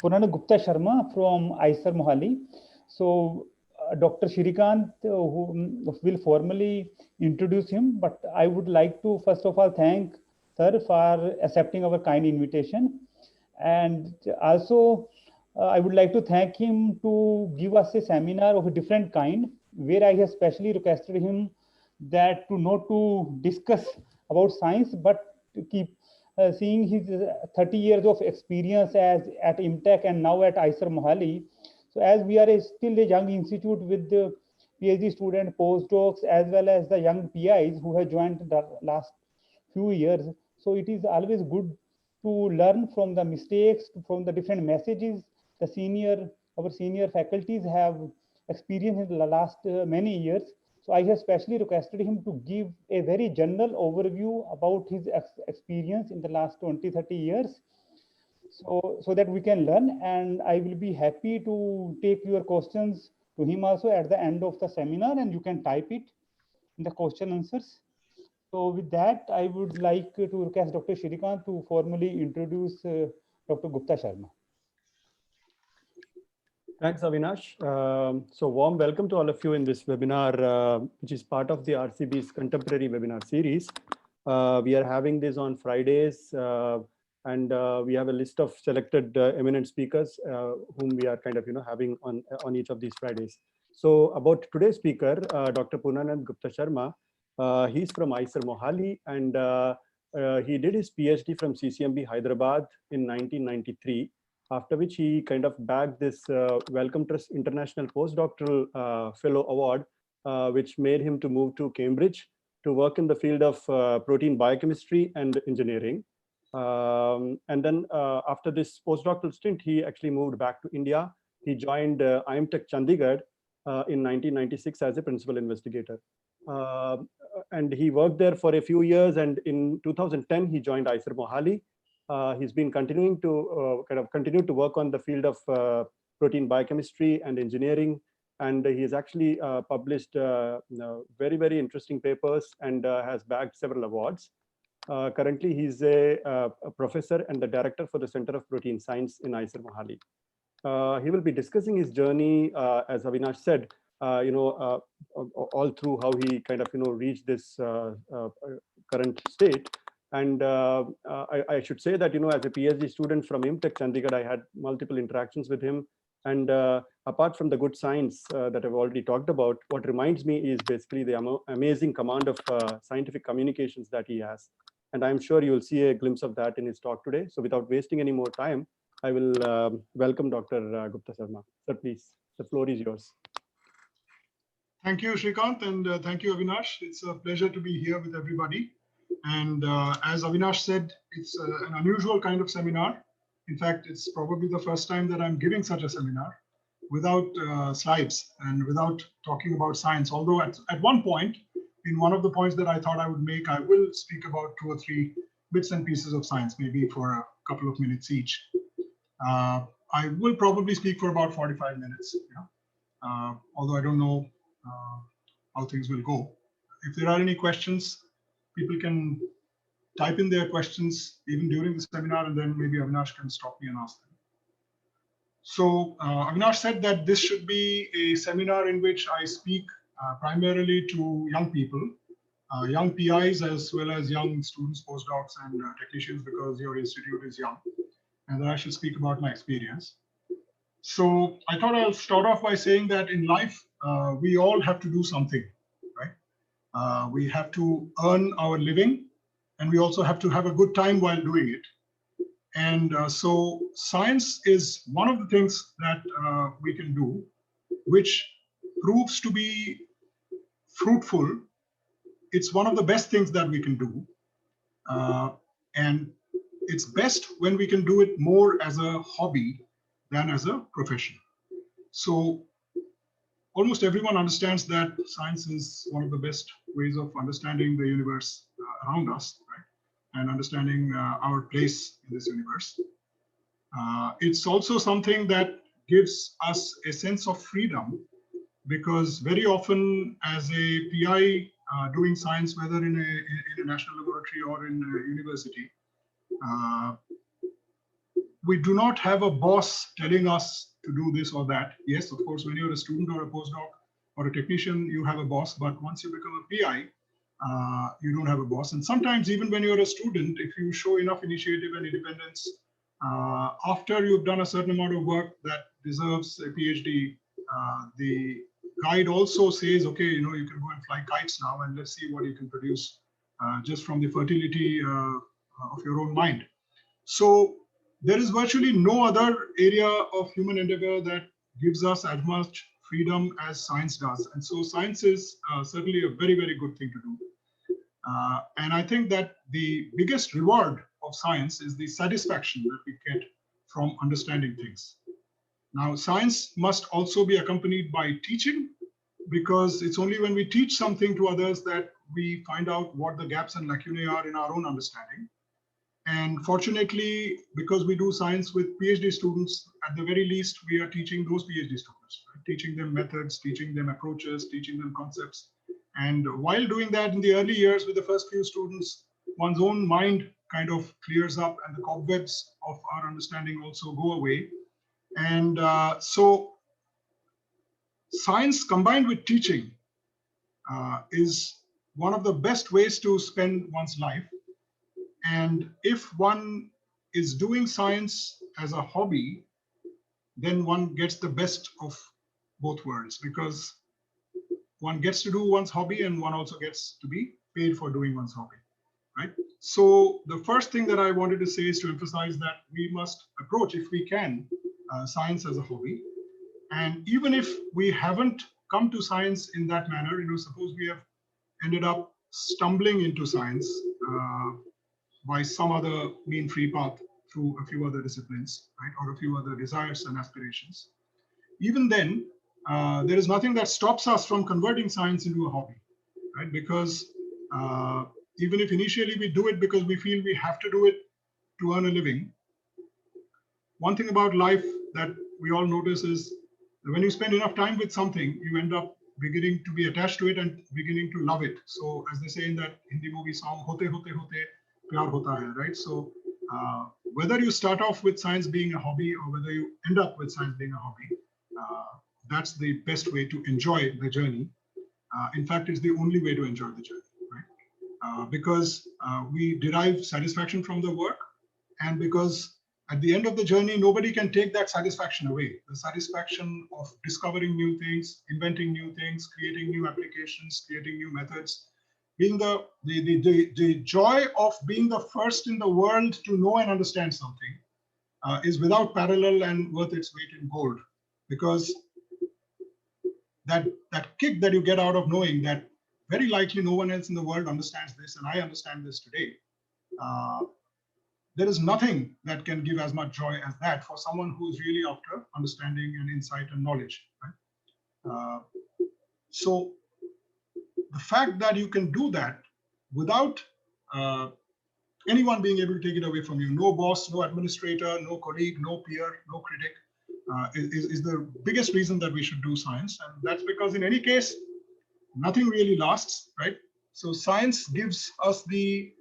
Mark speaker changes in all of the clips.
Speaker 1: Purnananda Guptasarma from ISER Mohali. So Dr. Shrikant who will formally introduce him, but I would like to first of all thank sir for accepting our kind invitation, and also I would like to thank him to give us a seminar of a different kind, where I have specially requested him that to not to discuss about science, but to keep seeing his 30 years of experience as at IMTech and now at ISER Mohali. So as we are still a young institute with the PhD student, postdocs, as well as the young PIs who have joined the last few years. So it is always good to learn from the mistakes, from the different messages our senior faculties have experienced in the last many years. So I have specially requested him to give a very general overview about his experience in the last 20-30 years, so that we can learn, and I will be happy to take your questions to him also at the end of the seminar, and you can type it in the question answers. So with that, I would like to request Dr. Shrikant to formally introduce Dr. Guptasarma.
Speaker 2: Thanks, Avinash. So warm welcome to all of you in this webinar, which is part of the RCB's contemporary webinar series. We are having this on Fridays, and we have a list of selected eminent speakers whom we are kind of having on each of these Fridays. So about today's speaker, Dr. Purnananda Guptasarma, he's from ISER Mohali, and he did his PhD from CCMB Hyderabad in 1993. After which he kind of bagged this Wellcome Trust International Postdoctoral Fellow Award, which made him to move to Cambridge to work in the field of protein biochemistry and engineering. And then after this postdoctoral stint, he actually moved back to India. He joined IMTech Chandigarh in 1996 as a principal investigator. And he worked there for a few years, and in 2010, he joined ISER Mohali. He's been continuing to continue to work on the field of protein biochemistry and engineering, and he has actually published very, very interesting papers and has bagged several awards. Currently, he's a professor and the director for the Center of Protein Science in ISER Mohali. He will be discussing his journey, as Avinash said, all through how he kind of reached this current state. And I should say that, as a PhD student from IMTech Chandigarh, I had multiple interactions with him. And apart from the good science that I've already talked about, what reminds me is basically the amazing command of scientific communications that he has. And I'm sure you'll see a glimpse of that in his talk today. So without wasting any more time, I will welcome Dr. Guptasarma. Sir, please, the floor is yours.
Speaker 3: Thank you, Shrikant, and thank you, Avinash. It's a pleasure to be here with everybody. And as Avinash said, it's an unusual kind of seminar. In fact, it's probably the first time that I'm giving such a seminar without slides and without talking about science. Although at one point, in one of the points that I thought I would make, I will speak about 2 or 3 bits and pieces of science, maybe for a couple of minutes each. I will probably speak for about 45 minutes, although I don't know how things will go. If there are any questions, people can type in their questions even during the seminar, and then maybe Avinash can stop me and ask them. So Avinash said that this should be a seminar in which I speak primarily to young people, young PIs, as well as young students, postdocs, and technicians, because your institute is young, and that I should speak about my experience. So I thought I'll start off by saying that in life, we all have to do something, right? We have to earn our living, and we also have to have a good time while doing it. And so science is one of the things that we can do, which proves to be fruitful. It's one of the best things that we can do. And it's best when we can do it more as a hobby than as a profession. So almost everyone understands that science is one of the best ways of understanding the universe around us, right? And understanding our place in this universe. It's also something that gives us a sense of freedom, because very often as a PI doing science, whether in a national laboratory or in a university, we do not have a boss telling us to do this or that. Yes, of course, when you're a student or a postdoc or a technician, you have a boss, but once you become a PI, you don't have a boss. And sometimes even when you're a student, if you show enough initiative and independence, after you've done a certain amount of work that deserves a PhD, the guide also says, okay, you know, you can go and fly kites now, and let's see what you can produce just from the fertility of your own mind. So there is virtually no other area of human endeavor that gives us as much freedom as science does. And so science is certainly a very, very good thing to do. And I think that the biggest reward of science is the satisfaction that we get from understanding things. Now, science must also be accompanied by teaching, because it's only when we teach something to others that we find out what the gaps and lacunae are in our own understanding. And fortunately, because we do science with PhD students, at the very least, we are teaching those PhD students, right? Teaching them methods, teaching them approaches, teaching them concepts. And while doing that in the early years with the first few students, one's own mind kind of clears up and the cobwebs of our understanding also go away. And so science combined with teaching is one of the best ways to spend one's life. And if one is doing science as a hobby, then one gets the best of both worlds, because one gets to do one's hobby and one also gets to be paid for doing one's hobby, right? So the first thing that I wanted to say is to emphasize that we must approach, if we can, science as a hobby. And even if we haven't come to science in that manner, you know, suppose we have ended up stumbling into science by some other mean free path through a few other disciplines, right, or a few other desires and aspirations. Even then, there is nothing that stops us from converting science into a hobby, right? Because even if initially we do it because we feel we have to do it to earn a living, one thing about life that we all notice is that when you spend enough time with something, you end up beginning to be attached to it and beginning to love it. So as they say in that Hindi movie song, hote hote hote pyar hota hai, right? So whether you start off with science being a hobby or whether you end up with science being a hobby, that's the best way to enjoy the journey. In fact, it's the only way to enjoy the journey, right? Because we derive satisfaction from the work, and because at the end of the journey, nobody can take that satisfaction away. The satisfaction of discovering new things, inventing new things, creating new applications, creating new methods, being the joy of being the first in the world to know and understand something is without parallel and worth its weight in gold. Because that kick that you get out of knowing that very likely no one else in the world understands this, and I understand this today. There is nothing that can give as much joy as that for someone who's really after understanding and insight and knowledge, right? So the fact that you can do that without anyone being able to take it away from you, no boss, no administrator, no colleague, no peer, no critic, is the biggest reason that we should do science. And that's because in any case, nothing really lasts, right? So science gives us the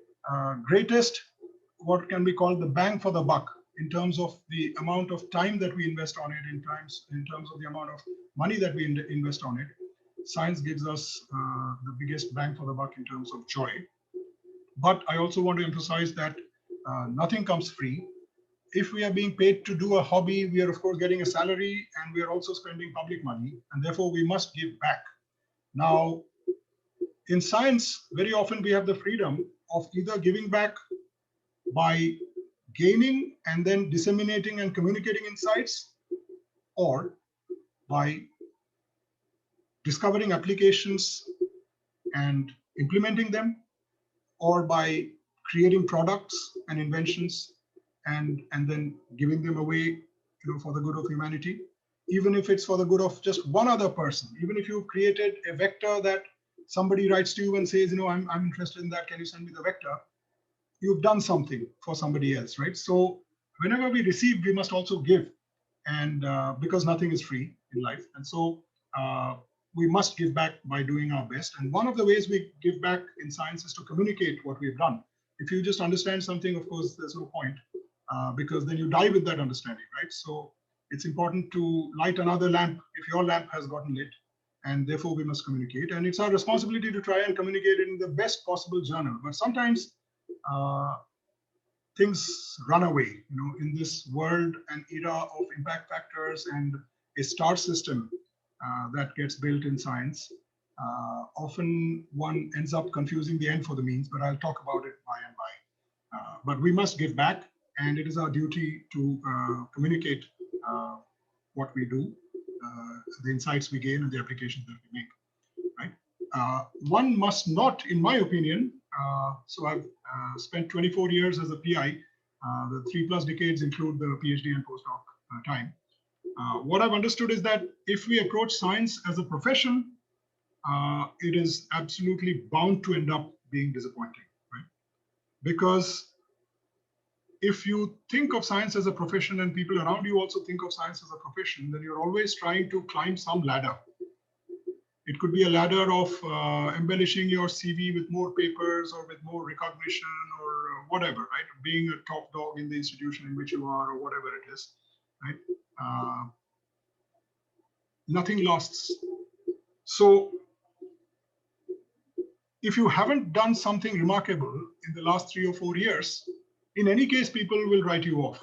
Speaker 3: greatest, what can be called the bang for the buck, in terms of the amount of time that we invest on it, in terms of the amount of money that we invest on it. Science gives us the biggest bang for the buck in terms of joy. But I also want to emphasize that nothing comes free. If we are being paid to do a hobby, we are of course getting a salary, and we are also spending public money, and therefore we must give back. Now, in science, very often we have the freedom of either giving back by gaining and then disseminating and communicating insights, or by discovering applications and implementing them, or by creating products and inventions and then giving them away, you know, for the good of humanity. Even if it's for the good of just one other person, even if you've created a vector that somebody writes to you and says, you know, I'm interested in that, can you send me the vector? You've done something for somebody else, right? So whenever we receive, we must also give, and because nothing is free in life. And so we must give back by doing our best. And one of the ways we give back in science is to communicate what we've done. If you just understand something, of course, there's no point. because then you die with that understanding, right? So it's important to light another lamp if your lamp has gotten lit, and therefore we must communicate. And it's our responsibility to try and communicate in the best possible journal. But sometimes things run away, in this world and era of impact factors and a star system that gets built in science. Often one ends up confusing the end for the means, but I'll talk about it by and by. But we must give back, and it is our duty to communicate what we do, the insights we gain, and the applications that we make. Right? One must not, in my opinion, so I've spent 24 years as a PI. The 3+ decades include the PhD and postdoc time. What I've understood is that if we approach science as a profession, it is absolutely bound to end up being disappointing, right? Because if you think of science as a profession and people around you also think of science as a profession, then you're always trying to climb some ladder. It could be a ladder of embellishing your CV with more papers or with more recognition or whatever, right? Being a top dog in the institution in which you are, or whatever it is, right? Nothing lasts. So if you haven't done something remarkable in the last 3 or 4 years, in any case, people will write you off.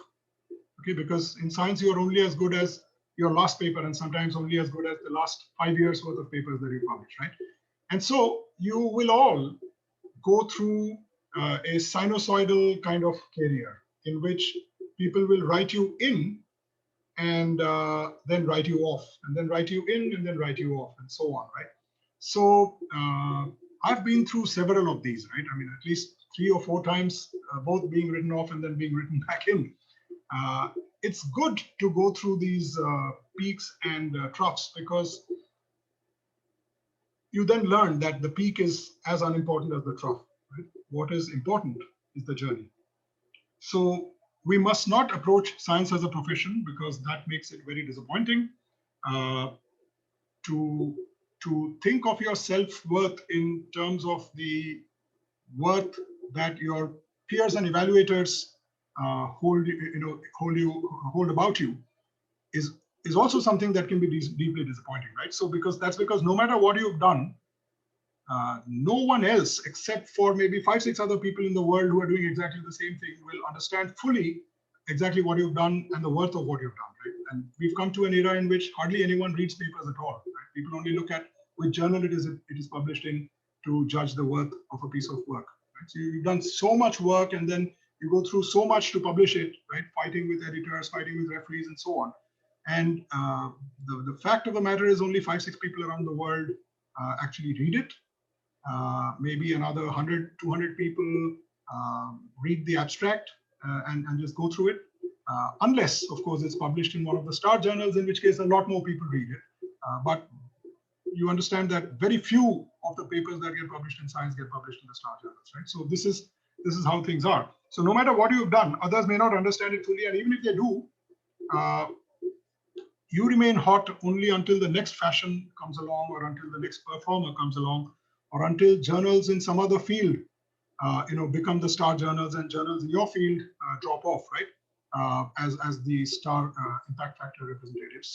Speaker 3: Okay, because in science, you're only as good as your last paper, and sometimes only as good as the last 5 years worth of papers that you publish, right? And so you will all go through a sinusoidal kind of career in which people will write you in and then write you off, and then write you in and then write you off, and so on, right? So I've been through several of these, right? I mean, at least 3 or 4 times, both being written off and then being written back in. It's good to go through these peaks and troughs, because you then learn that the peak is as unimportant as the trough, right? What is important is the journey. So we must not approach science as a profession, because that makes it very disappointing. To think of your self-worth in terms of the worth that your peers and evaluators hold about you is also something that can be deeply disappointing, right? So that's because no matter what you've done, no one else except for maybe 5-6 other people in the world who are doing exactly the same thing will understand fully exactly what you've done and the worth of what you've done, right? And we've come to an era in which hardly anyone reads papers at all, right? People only look at which journal it is published in to judge the worth of a piece of work, right? So you've done so much work, and then you go through so much to publish it, right? Fighting with editors, fighting with referees, and so on. And the fact of the matter is only 5-6 people around the world actually read it. Maybe another 100, 200 people read the abstract and just go through it. Unless, of course, it's published in one of the star journals, in which case a lot more people read it. But you understand that very few of the papers that get published in science get published in the star journals, right? So this is how things are. So no matter what you've done, others may not understand it fully, and even if they do, you remain hot only until the next fashion comes along, or until the next performer comes along, or until journals in some other field, become the star journals, and journals in your field drop off, right? As the star impact factor representatives.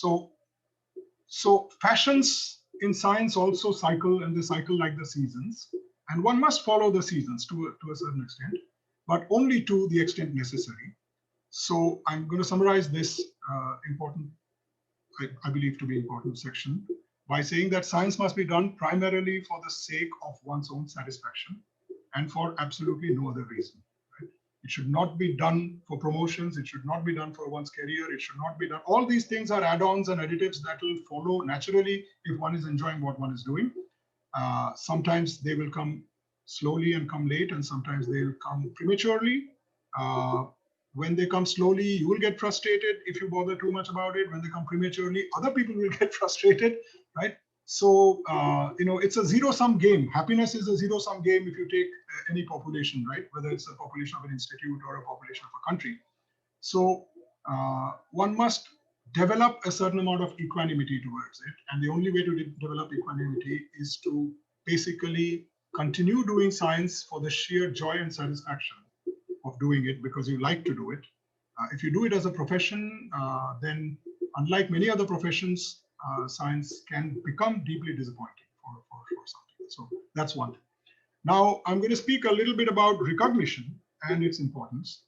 Speaker 3: So fashions in science also cycle, and they cycle like the seasons, and one must follow the seasons to a certain extent, but only to the extent necessary. So I'm going to summarize this important, I believe to be important section, by saying that science must be done primarily for the sake of one's own satisfaction and for absolutely no other reason. Right? It should not be done for promotions. It should not be done for one's career. It should not be done. All these things are add-ons and additives that will follow naturally if one is enjoying what one is doing. Sometimes they will come slowly and come late, and sometimes they will come prematurely. When they come slowly, you will get frustrated if you bother too much about it. When they come prematurely, other people will get frustrated, right? So, it's a zero-sum game. Happiness is a zero-sum game if you take any population, right? Whether it's a population of an institute or a population of a country. So one must develop a certain amount of equanimity towards it. And the only way to develop equanimity is to basically continue doing science for the sheer joy and satisfaction of doing it, because you like to do it, If you do it as a profession, then unlike many other professions, science can become deeply disappointing for something. So that's one thing. Now, I'm going to speak a little bit about recognition and its importance,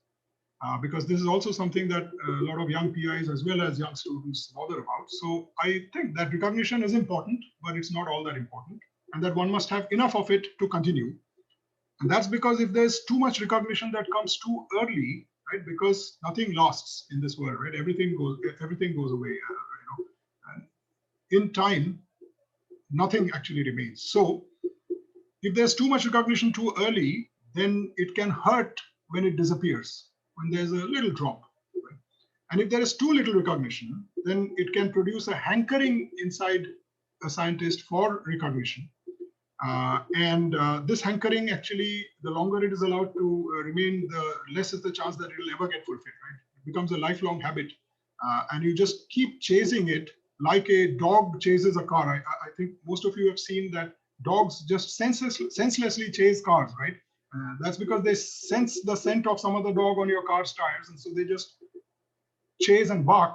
Speaker 3: because this is also something that a lot of young PIs as well as young students bother about. So I think that recognition is important, but it's not all that important, and that one must have enough of it to continue. And that's because if there's too much recognition that comes too early, right? Because nothing lasts in this world, right? Everything goes away, and in time, nothing actually remains. So if there's too much recognition too early, then it can hurt when it disappears, when there's a little drop. Right? And if there is too little recognition, then it can produce a hankering inside a scientist for recognition. This hankering, actually, the longer it is allowed to remain, the less is the chance that it will ever get fulfilled. Right? It becomes a lifelong habit, and you just keep chasing it like a dog chases a car. I think most of you have seen that dogs just senselessly chase cars, right? That's because they sense the scent of some other dog on your car's tires, and so they just chase and bark.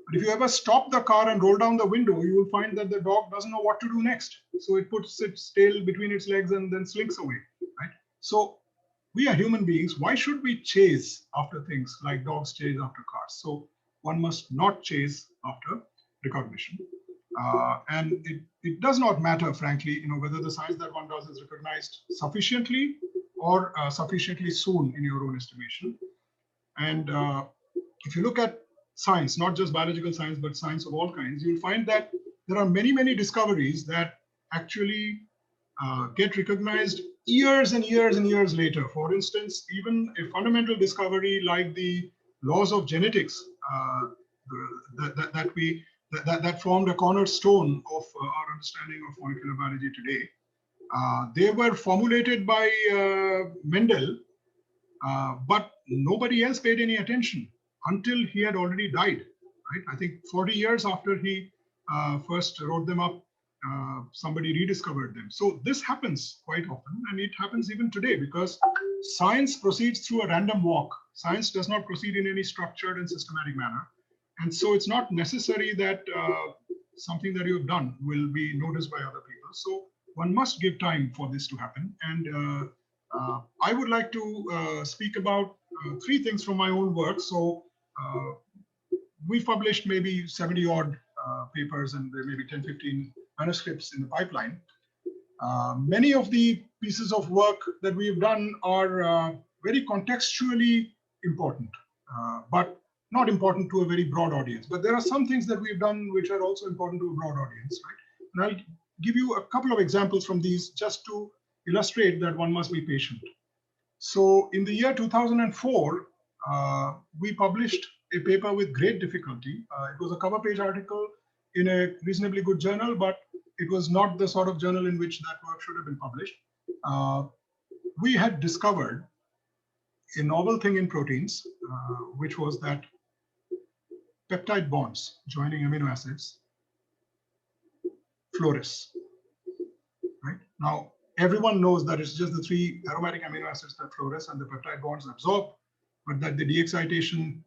Speaker 3: But if you ever stop the car and roll down the window, you will find that the dog doesn't know what to do next. So it puts its tail between its legs and then slinks away, right? So we are human beings. Why should we chase after things like dogs chase after cars? So one must not chase after recognition. And it does not matter, frankly, whether the science that one does is recognized sufficiently or sufficiently soon in your own estimation. And if you look at science, not just biological science, but science of all kinds, you'll find that there are many, many discoveries that actually get recognized years and years and years later. For instance, even a fundamental discovery like the laws of genetics that formed a cornerstone of our understanding of molecular biology today. They were formulated by Mendel, but nobody else paid any attention until he had already died. Right? I think 40 years after he first wrote them up, somebody rediscovered them. So this happens quite often, and it happens even today because science proceeds through a random walk. Science does not proceed in any structured and systematic manner. And so it's not necessary that something that you've done will be noticed by other people. So one must give time for this to happen. And I would like to speak about three things from my own work. So we've published maybe 70 odd papers and there may be 10, 15 manuscripts in the pipeline. Many of the pieces of work that we've done are very contextually important, but not important to a very broad audience. But there are some things that we've done which are also important to a broad audience, right? And I'll give you a couple of examples from these just to illustrate that one must be patient. So in the year 2004, we published a paper with great difficulty. It was a cover page article in a reasonably good journal, but it was not the sort of journal in which that work should have been published. We had discovered a novel thing in proteins, which was that peptide bonds joining amino acids fluoresce. Right? Now, everyone knows that it's just the three aromatic amino acids that fluoresce and the peptide bonds absorb, but that the de-excitation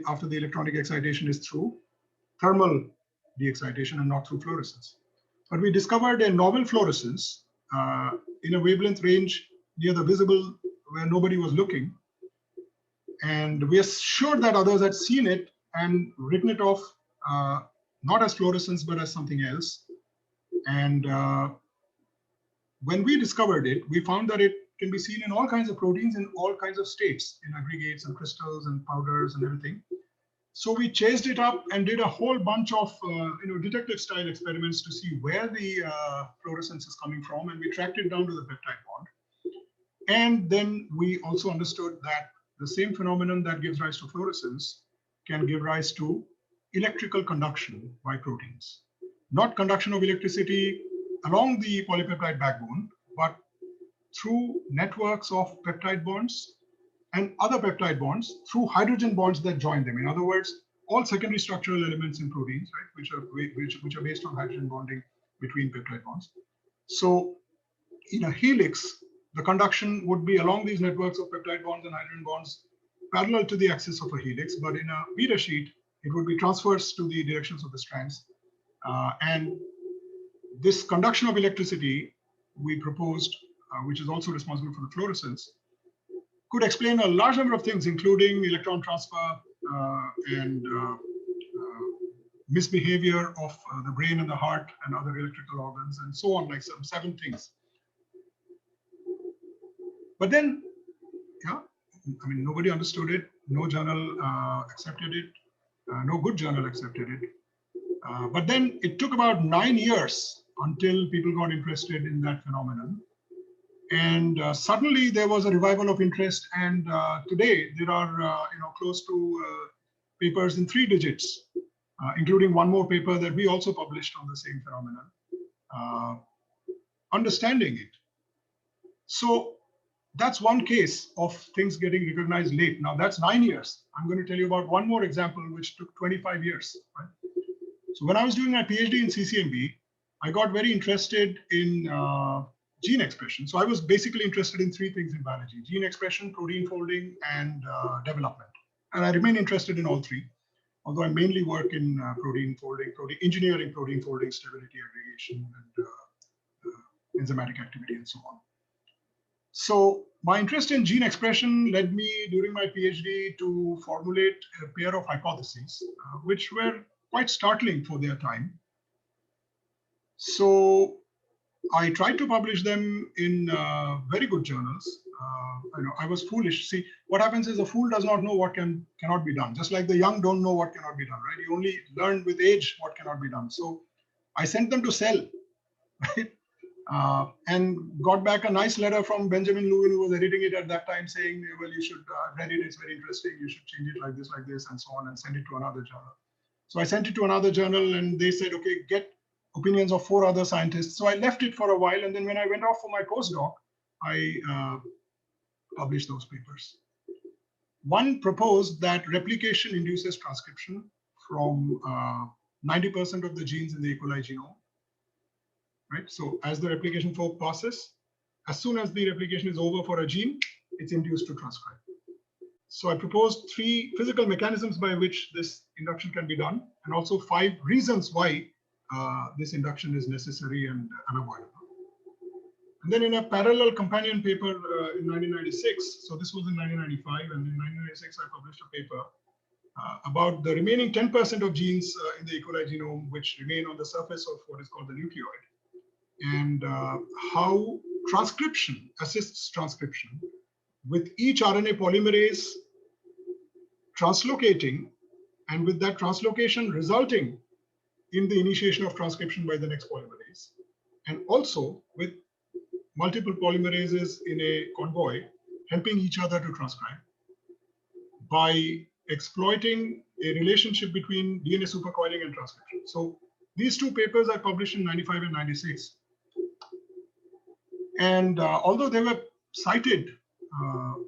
Speaker 3: after the electronic excitation is through thermal de-excitation and not through fluorescence. But we discovered a novel fluorescence in a wavelength range near the visible where nobody was looking. And we are sure that others had seen it and written it off not as fluorescence, but as something else. And when we discovered it, we found that it can be seen in all kinds of proteins in all kinds of states, in aggregates and crystals and powders and everything. So we chased it up and did a whole bunch of detective style experiments to see where the fluorescence is coming from, and we tracked it down to the peptide bond. And then we also understood that the same phenomenon that gives rise to fluorescence can give rise to electrical conduction by proteins. Not conduction of electricity along the polypeptide backbone, but through networks of peptide bonds and other peptide bonds through hydrogen bonds that join them. In other words, all secondary structural elements in proteins, right, which are based on hydrogen bonding between peptide bonds. So in a helix, the conduction would be along these networks of peptide bonds and hydrogen bonds parallel to the axis of a helix, but in a beta sheet, it would be transverse to the directions of the strands. And this conduction of electricity we proposed, which is also responsible for the fluorescence, could explain a large number of things, including electron transfer and misbehavior of the brain and the heart and other electrical organs and so on, like some 7 things. But then, yeah, I mean, nobody understood it. No journal accepted it. No good journal accepted it. But then it took about 9 years until people got interested in that phenomenon. And suddenly there was a revival of interest. And today there are close to papers in 3 digits, including one more paper that we also published on the same phenomenon, understanding it. So that's one case of things getting recognized late. Now that's 9 years. I'm going to tell you about one more example, which took 25 years. Right? So when I was doing my PhD in CCMB, I got very interested in gene expression. So I was basically interested in 3 things in biology: gene expression, protein folding, and development. And I remain interested in all 3, although I mainly work in protein folding, engineering, protein folding, stability, aggregation, and enzymatic activity, and so on. So my interest in gene expression led me during my PhD to formulate a pair of hypotheses, which were quite startling for their time. So I tried to publish them in very good journals. I was foolish. See, what happens is a fool does not know what cannot be done. Just like the young don't know what cannot be done, right? You only learn with age what cannot be done. So I sent them to Cell, right? And got back a nice letter from Benjamin Lewin, who was editing it at that time, saying, well, you should read it, it's very interesting, you should change it like this, and so on, and send it to another journal. So I sent it to another journal, and they said, okay, get opinions of 4 other scientists. So I left it for a while, and then when I went off for my postdoc, I published those papers. One proposed that replication induces transcription from 90% of the genes in the E. coli genome. Right? So as the replication fork passes, as soon as the replication is over for a gene, it's induced to transcribe. So I proposed 3 physical mechanisms by which this induction can be done, and also 5 reasons why this induction is necessary and unavoidable. And then in a parallel companion paper in 1996, so this was in 1995, and in 1996 I published a paper about the remaining 10% of genes in the E. coli genome which remain on the surface of what is called the nucleoid, and how transcription assists transcription with each RNA polymerase translocating, and with that translocation resulting in the initiation of transcription by the next polymerase, and also with multiple polymerases in a convoy helping each other to transcribe by exploiting a relationship between DNA supercoiling and transcription. So these 2 papers I published in 95 and 96. And although they were cited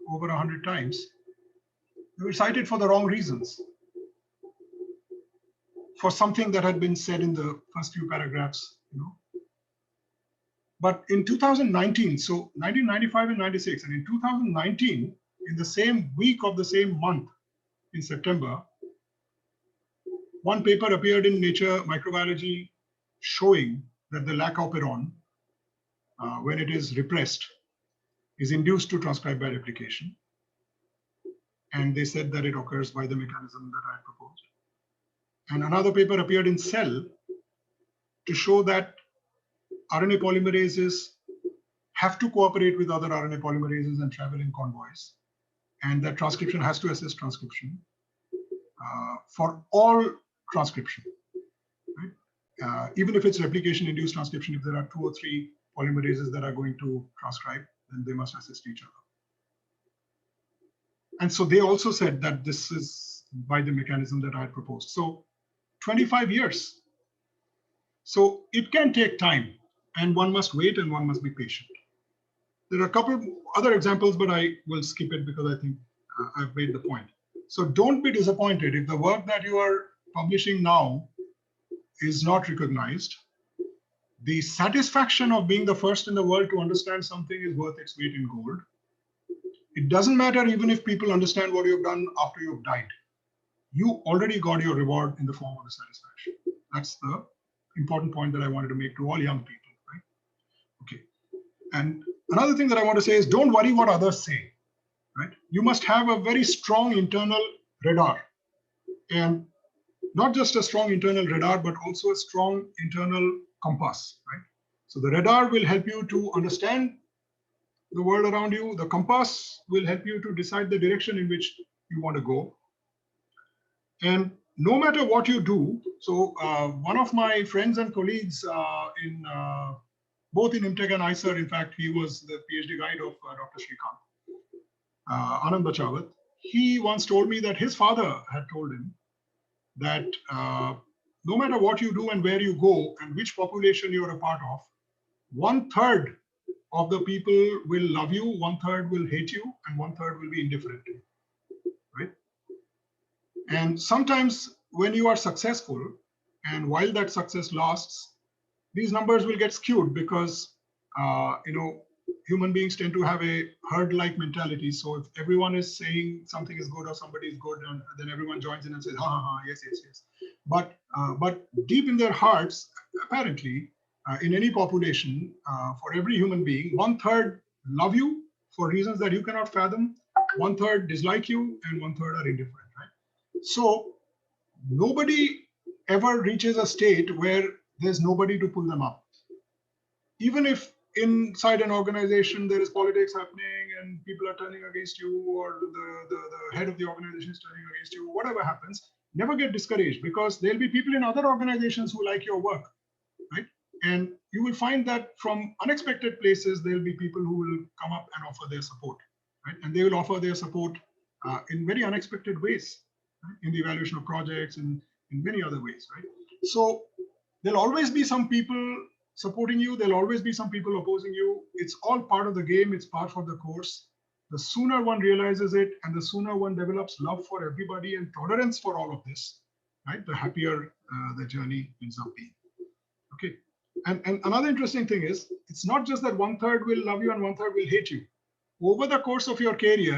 Speaker 3: over 100 times, they were cited for the wrong reasons, for something that had been said in the first few paragraphs, But in 2019, so 1995 and 96, and in 2019, in the same week of the same month, in September, one paper appeared in Nature Microbiology showing that the lac operon, when it is repressed, is induced to transcribe by replication. And they said that it occurs by the mechanism that I proposed. And another paper appeared in Cell to show that RNA polymerases have to cooperate with other RNA polymerases and travel in convoys, and that transcription has to assist transcription for all transcription, right? Even if it's replication-induced transcription, if there are 2 or 3 polymerases that are going to transcribe, then they must assist each other. And so they also said that this is by the mechanism that I had proposed. So 25 years. So it can take time, and one must wait and one must be patient. There are a couple of other examples, but I will skip it because I think I've made the point. So don't be disappointed if the work that you are publishing now is not recognized. The satisfaction of being the first in the world to understand something is worth its weight in gold. It doesn't matter even if people understand what you've done after you've died. You already got your reward in the form of the satisfaction. That's the important point that I wanted to make to all young people, right? Okay. And another thing that I want to say is don't worry what others say, right? You must have a very strong internal radar, and not just a strong internal radar, but also a strong internal compass, right? So the radar will help you to understand the world around you. The compass will help you to decide the direction in which you want to go. And no matter what you do, so one of my friends and colleagues in both in IMTech and ICER, in fact, he was the PhD guide of Dr. Shrikant, Anand Bachawat. He once told me that his father had told him that no matter what you do and where you go and which population you're a part of, 1/3 of the people will love you, 1/3 will hate you, and 1/3 will be indifferent to you, right? And sometimes when you are successful, and while that success lasts, these numbers will get skewed because human beings tend to have a herd-like mentality. So if everyone is saying something is good or somebody is good, and then everyone joins in and says, ha ha ha, yes, yes, yes. But deep in their hearts, apparently, in any population, for every human being, 1/3 love you for reasons that you cannot fathom, 1/3 dislike you, and 1/3 are indifferent, right? So nobody ever reaches a state where there's nobody to pull them up. Even if inside an organization there is politics happening and people are turning against you, or the head of the organization is turning against you, whatever happens, never get discouraged, because there'll be people in other organizations who like your work, right? And you will find that from unexpected places, there'll be people who will come up and offer their support, right? And they will offer their support in very unexpected ways, right? In the evaluation of projects and in many other ways, right? So there'll always be some people supporting you. There'll always be some people opposing you. It's all part of the game. It's part of the course. The sooner one realizes it, and the sooner one develops love for everybody and tolerance for all of this, right, the happier the journey ends up being. Okay. And another interesting thing is, it's not just that 1/3 will love you and 1/3 will hate you. Over the course of your career,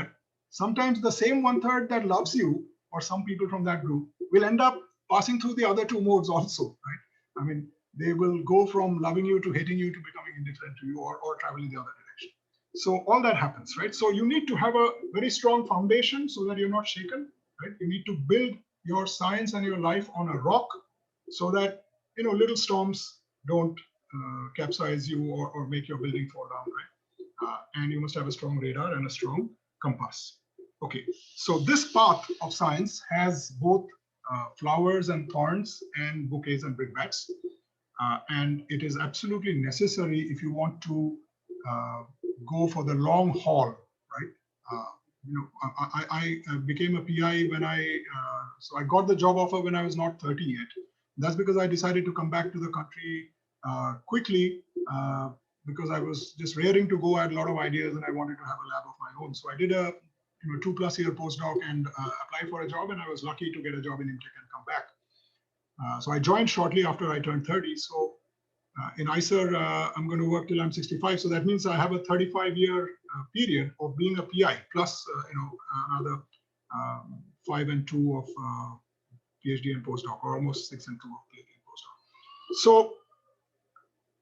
Speaker 3: sometimes the same 1/3 that loves you, or some people from that group, will end up passing through the other two modes also, right? I mean, they will go from loving you to hating you to becoming indifferent to you, or traveling the other direction. So all that happens, right? So you need to have a very strong foundation so that you're not shaken, right? You need to build your science and your life on a rock so that, little storms don't capsize you or make your building fall down, right? And you must have a strong radar and a strong compass. Okay, so this path of science has both flowers and thorns and bouquets and brickbats. And it is absolutely necessary if you want to go for the long haul, right? I became a PI when so I got the job offer when I was not 30 yet. That's because I decided to come back to the country quickly because I was just raring to go. I had a lot of ideas and I wanted to have a lab of my own. So I did a 2+ year postdoc and applied for a job, and I was lucky to get a job in IMTech and come back. So I joined shortly after I turned 30. So in ICER, I'm going to work till I'm 65. So that means I have a 35-year period of being a PI plus another 5 and 2 of PhD and postdoc, or almost 6 and 2 of PhD and postdoc. So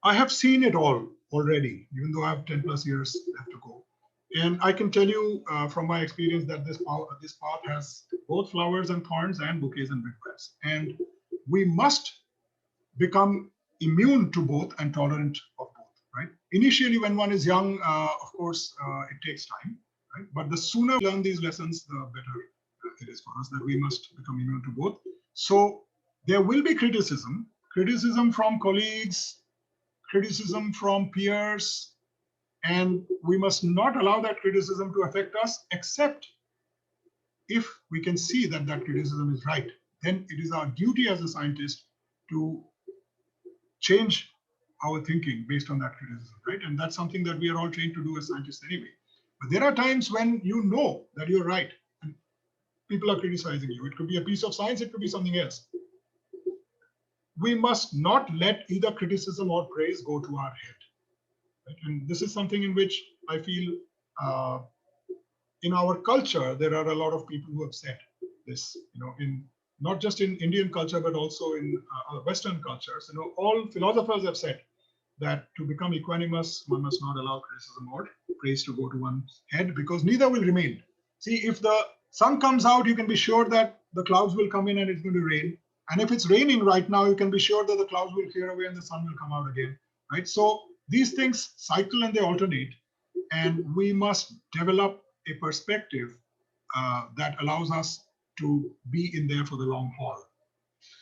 Speaker 3: I have seen it all already, even though I have 10+ years left to go. And I can tell you from my experience that this path has both flowers and thorns and bouquets and brickbats. And we must become immune to both and tolerant of both, right? Initially, when one is young, of course, it takes time, right? But the sooner we learn these lessons, the better it is for us, that we must become immune to both. So there will be criticism from colleagues, criticism from peers, and we must not allow that criticism to affect us, except if we can see that that criticism is right. Then it is our duty as a scientist to change our thinking based on that criticism, right? And that's something that we are all trained to do as scientists anyway. But there are times when you know that you're right and people are criticizing you. It could be a piece of science, it could be something else. We must not let either criticism or praise go to our head. Right? And this is something in which I feel in our culture, there are a lot of people who have said this, in not just in Indian culture, but also in Western cultures. All philosophers have said that to become equanimous, one must not allow criticism or praise to go to one's head, because neither will remain. See, if the sun comes out, you can be sure that the clouds will come in and it's going to rain. And if it's raining right now, you can be sure that the clouds will clear away and the sun will come out again, right? So these things cycle and they alternate, and we must develop a perspective that allows us to be in there for the long haul.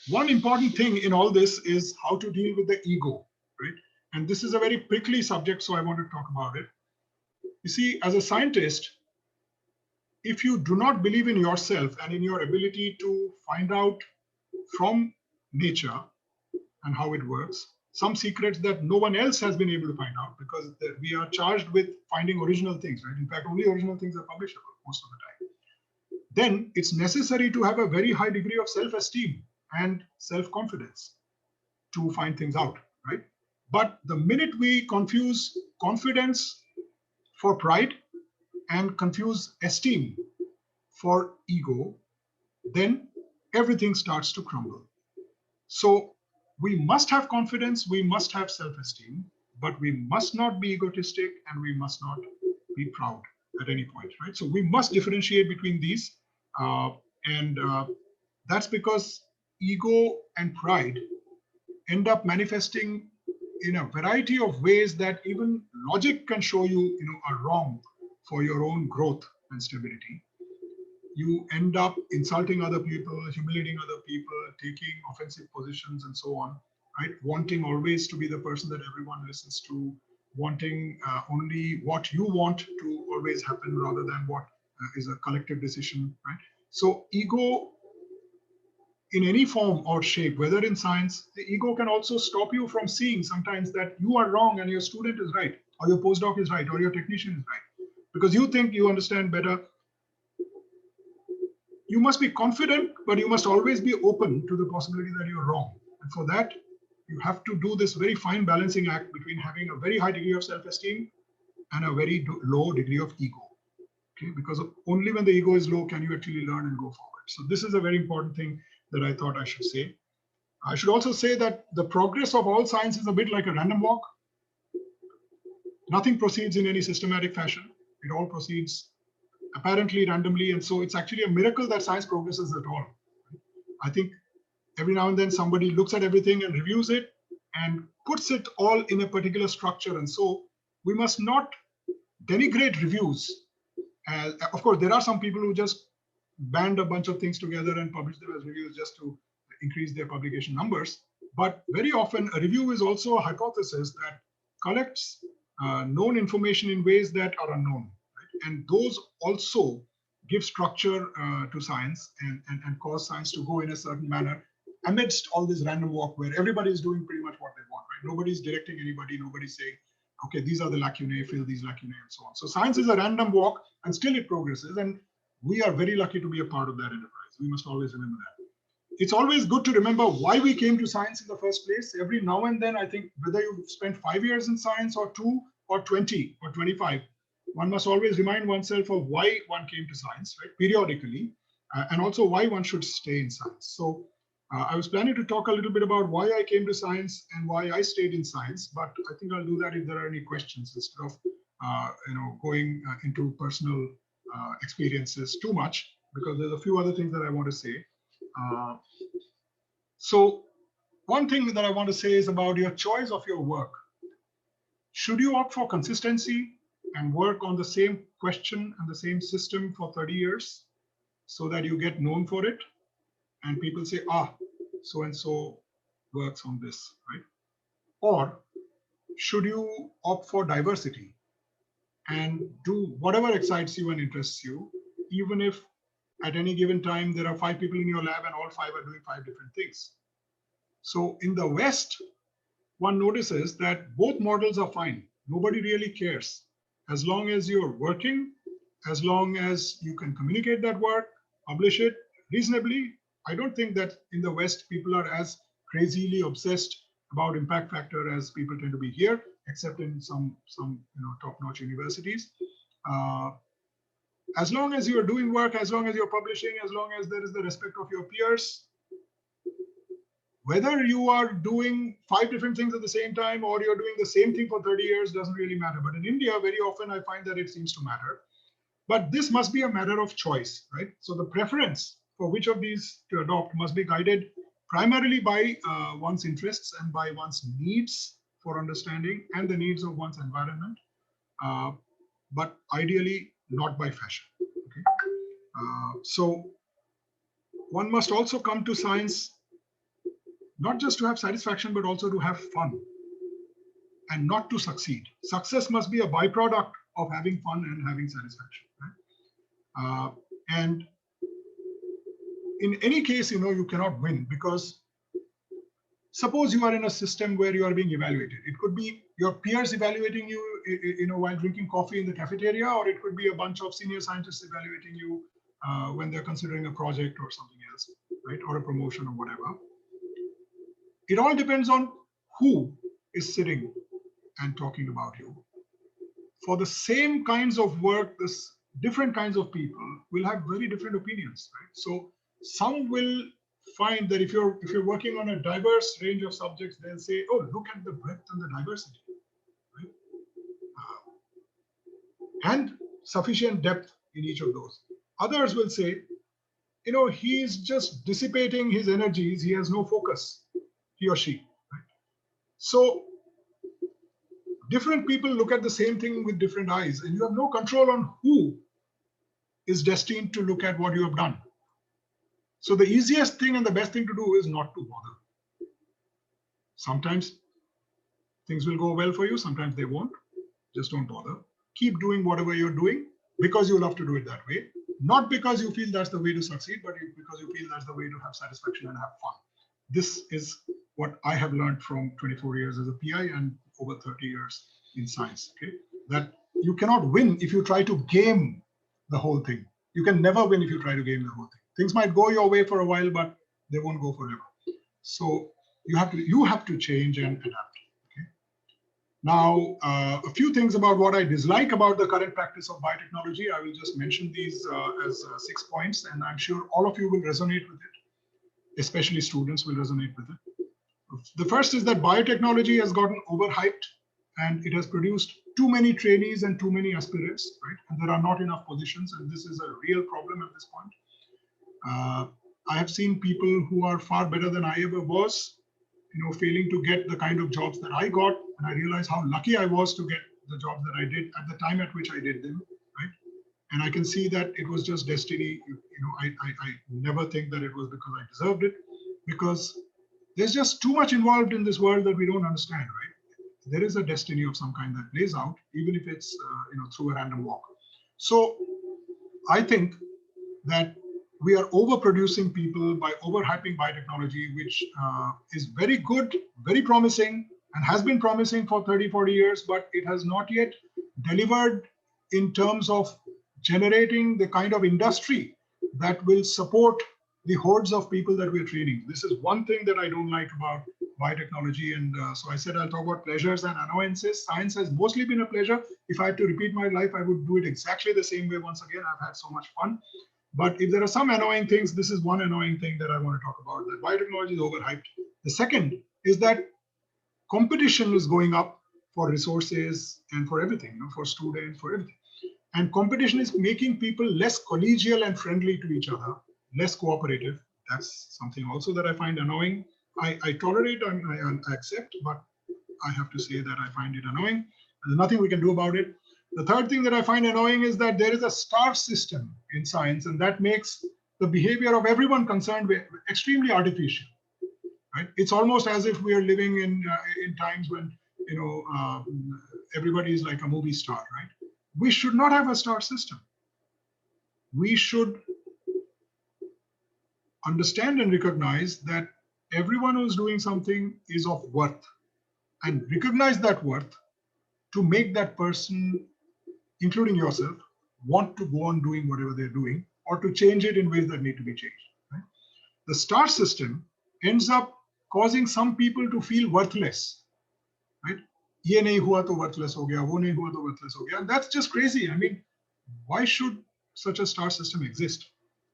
Speaker 3: One important thing in all this is how to deal with the ego, right? And this is a very prickly subject, so I want to talk about it. You see, as a scientist, if you do not believe in yourself and in your ability to find out from nature and how it works, some secrets that no one else has been able to find out, because we are charged with finding original things, right? In fact, only original things are publishable most of the time. Then it's necessary to have a very high degree of self-esteem and self-confidence to find things out, right? But the minute we confuse confidence for pride and confuse esteem for ego, then everything starts to crumble. So we must have confidence, we must have self-esteem, but we must not be egotistic and we must not be proud at any point, right? So we must differentiate between these. That's because ego and pride end up manifesting in a variety of ways that even logic can show you, are wrong for your own growth and stability. You end up insulting other people, humiliating other people, taking offensive positions and so on, right? Wanting always to be the person that everyone listens to, wanting only what you want to always happen rather than what is a collective decision, right? So ego, in any form or shape, whether in science, the ego can also stop you from seeing sometimes that you are wrong and your student is right, or your postdoc is right, or your technician is right, because you think you understand better. You must be confident, but you must always be open to the possibility that you're wrong. And for that, you have to do this very fine balancing act between having a very high degree of self-esteem and a very low degree of ego. Okay, because only when the ego is low can you actually learn and go forward. So this is a very important thing that I thought I should say. I should also say that the progress of all science is a bit like a random walk. Nothing proceeds in any systematic fashion. It all proceeds apparently randomly. And so it's actually a miracle that science progresses at all. I think every now and then somebody looks at everything and reviews it and puts it all in a particular structure. And so we must not denigrate reviews. Of course, there are some people who just band a bunch of things together and publish them as reviews just to increase their publication numbers. But very often a review is also a hypothesis that collects known information in ways that are unknown. Right? And those also give structure to science and cause science to go in a certain manner amidst all this random walk where everybody is doing pretty much what they want. Right? Nobody's directing anybody, nobody's saying, okay, these are the lacunae, fill these lacunae, and so on. So science is a random walk, and still it progresses. And we are very lucky to be a part of that enterprise. We must always remember that. It's always good to remember why we came to science in the first place. Every now and then, I think, whether you've spent 5 years in science or 2 or 20 or 25, one must always remind oneself of why one came to science, right, periodically, and also why one should stay in science. So I was planning to talk a little bit about why I came to science and why I stayed in science, but I think I'll do that if there are any questions instead of going into personal experiences too much, because there's a few other things that I want to say. So one thing that I want to say is about your choice of your work. Should you opt for consistency and work on the same question and the same system for 30 years so that you get known for it? And people say, so-and-so works on this, right? Or should you opt for diversity and do whatever excites you and interests you, even if at any given time there are 5 people in your lab and all 5 are doing 5 different things? So in the West, one notices that both models are fine. Nobody really cares. As long as you're working, as long as you can communicate that work, publish it reasonably, I don't think that in the West people are as crazily obsessed about impact factor as people tend to be here, except in some top-notch universities. as long as you are doing work, as long as you're publishing, as long as there is the respect of your peers, whether you are doing 5 different things at the same time or you're doing the same thing for 30 years doesn't really matter. But in India, very often I find that it seems to matter. But this must be a matter of choice, right? So the preference for which of these to adopt must be guided primarily by one's interests and by one's needs for understanding and the needs of one's environment, but ideally not by fashion. Okay? So one must also come to science not just to have satisfaction, but also to have fun and not to succeed. Success must be a byproduct of having fun and having satisfaction. Right? And in any case, you cannot win, because suppose you are in a system where you are being evaluated. It could be your peers evaluating you, while drinking coffee in the cafeteria, or it could be a bunch of senior scientists evaluating you when they're considering a project or something else, right? Or a promotion or whatever. It all depends on who is sitting and talking about you. For the same kinds of work, different kinds of people will have very different opinions, right? So some will find that if you're working on a diverse range of subjects, they'll say, oh, look at the breadth and the diversity, right? And sufficient depth in each of those. Others will say, he's just dissipating his energies. He has no focus, he or she, right? So different people look at the same thing with different eyes, and you have no control on who is destined to look at what you have done. So the easiest thing and the best thing to do is not to bother. Sometimes things will go well for you, sometimes they won't. Just don't bother. Keep doing whatever you're doing because you love to do it that way. Not because you feel that's the way to succeed, but because you feel that's the way to have satisfaction and have fun. This is what I have learned from 24 years as a PI and over 30 years in science, okay? That you cannot win if you try to game the whole thing. You can never win if you try to game the whole thing. Things might go your way for a while, but they won't go forever. So you have to change and adapt. Okay? Now, a few things about what I dislike about the current practice of biotechnology. I will just mention these as 6 points, and I'm sure all of you will resonate with it, especially students will resonate with it. The first is that biotechnology has gotten overhyped, and it has produced too many trainees and too many aspirants, right? And there are not enough positions, and this is a real problem at this point. I have seen people who are far better than I ever was, failing to get the kind of jobs that I got, and I realized how lucky I was to get the jobs that I did at the time at which I did them, right? And I can see that it was just destiny. I never think that it was because I deserved it, because there's just too much involved in this world that we don't understand, right? There is a destiny of some kind that plays out, even if it's through a random walk. So I think that we are overproducing people by overhyping biotechnology, which is very good, very promising, and has been promising for 30, 40 years, but it has not yet delivered in terms of generating the kind of industry that will support the hordes of people that we're training. This is one thing that I don't like about biotechnology. And so I said I'll talk about pleasures and annoyances. Science has mostly been a pleasure. If I had to repeat my life, I would do it exactly the same way once again. I've had so much fun. But if there are some annoying things, this is one annoying thing that I want to talk about, that biotechnology is overhyped. The second is that competition is going up for resources and for everything, for students, for everything. And competition is making people less collegial and friendly to each other, less cooperative. That's something also that I find annoying. I tolerate and I accept, but I have to say that I find it annoying. There's nothing we can do about it. The third thing that I find annoying is that there is a star system in science, and that makes the behavior of everyone concerned extremely artificial. Right? It's almost as if we are living in times when everybody is like a movie star. Right? We should not have a star system. We should understand and recognize that everyone who's doing something is of worth, and recognize that worth to make that person, including yourself, want to go on doing whatever they're doing, or to change it in ways that need to be changed. Right? The star system ends up causing some people to feel worthless. Right? Ye nahi hua to worthless ho gaya, wo nahi hua to worthless ho gaya. And that's just crazy. I mean, why should such a star system exist?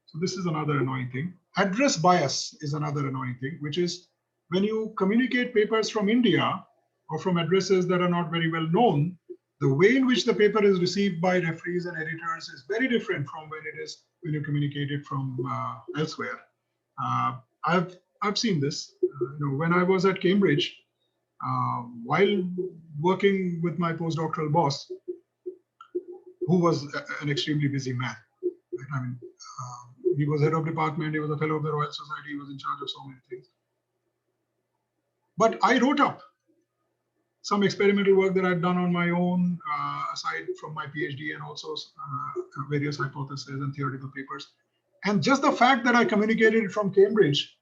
Speaker 3: So this is another annoying thing. Address bias is another annoying thing, which is when you communicate papers from India or from addresses that are not very well known, the way in which the paper is received by referees and editors is very different from when you communicate it from elsewhere. I've seen this. When I was at Cambridge, while working with my postdoctoral boss, who was an extremely busy man. Right? I mean, he was head of department, he was a fellow of the Royal Society, he was in charge of so many things. But I wrote up some experimental work that I'd done on my own, aside from my PhD, and also various hypotheses and theoretical papers. And just the fact that I communicated it from Cambridge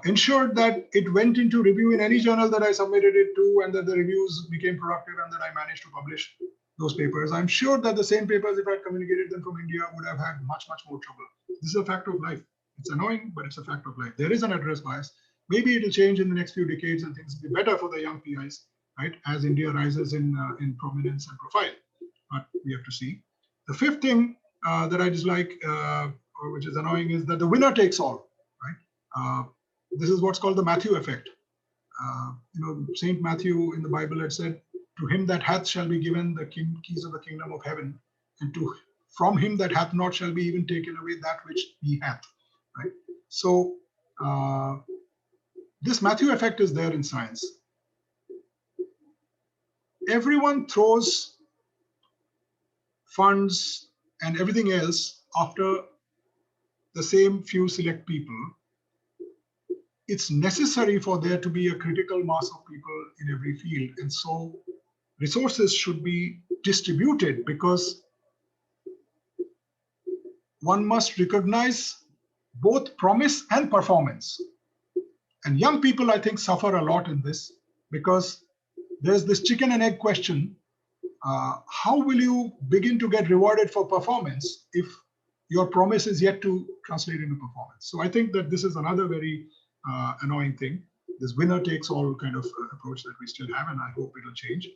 Speaker 3: ensured that it went into review in any journal that I submitted it to, and that the reviews became productive, and that I managed to publish those papers. I'm sure that the same papers, if I had communicated them from India, would have had much, much more trouble. This is a fact of life. It's annoying, but it's a fact of life. There is an address bias. Maybe it will change in the next few decades and things will be better for the young PIs, right, as India rises in prominence and profile. But we have to see. The fifth thing that I dislike, or which is annoying, is that the winner takes all, right? This is what's called the Matthew effect. Saint Matthew in the Bible had said, "To him that hath shall be given the keys of the kingdom of heaven, and from him that hath not shall be even taken away that which he hath." Right. So this Matthew effect is there in science. Everyone throws funds and everything else after the same few select people. It's necessary for there to be a critical mass of people in every field, and so resources should be distributed, because one must recognize both promise and performance. And young people, I think, suffer a lot in this, because there's this chicken and egg question. How will you begin to get rewarded for performance if your promise is yet to translate into performance? So I think that this is another very annoying thing, this winner takes all kind of approach that we still have, and I hope it'll change.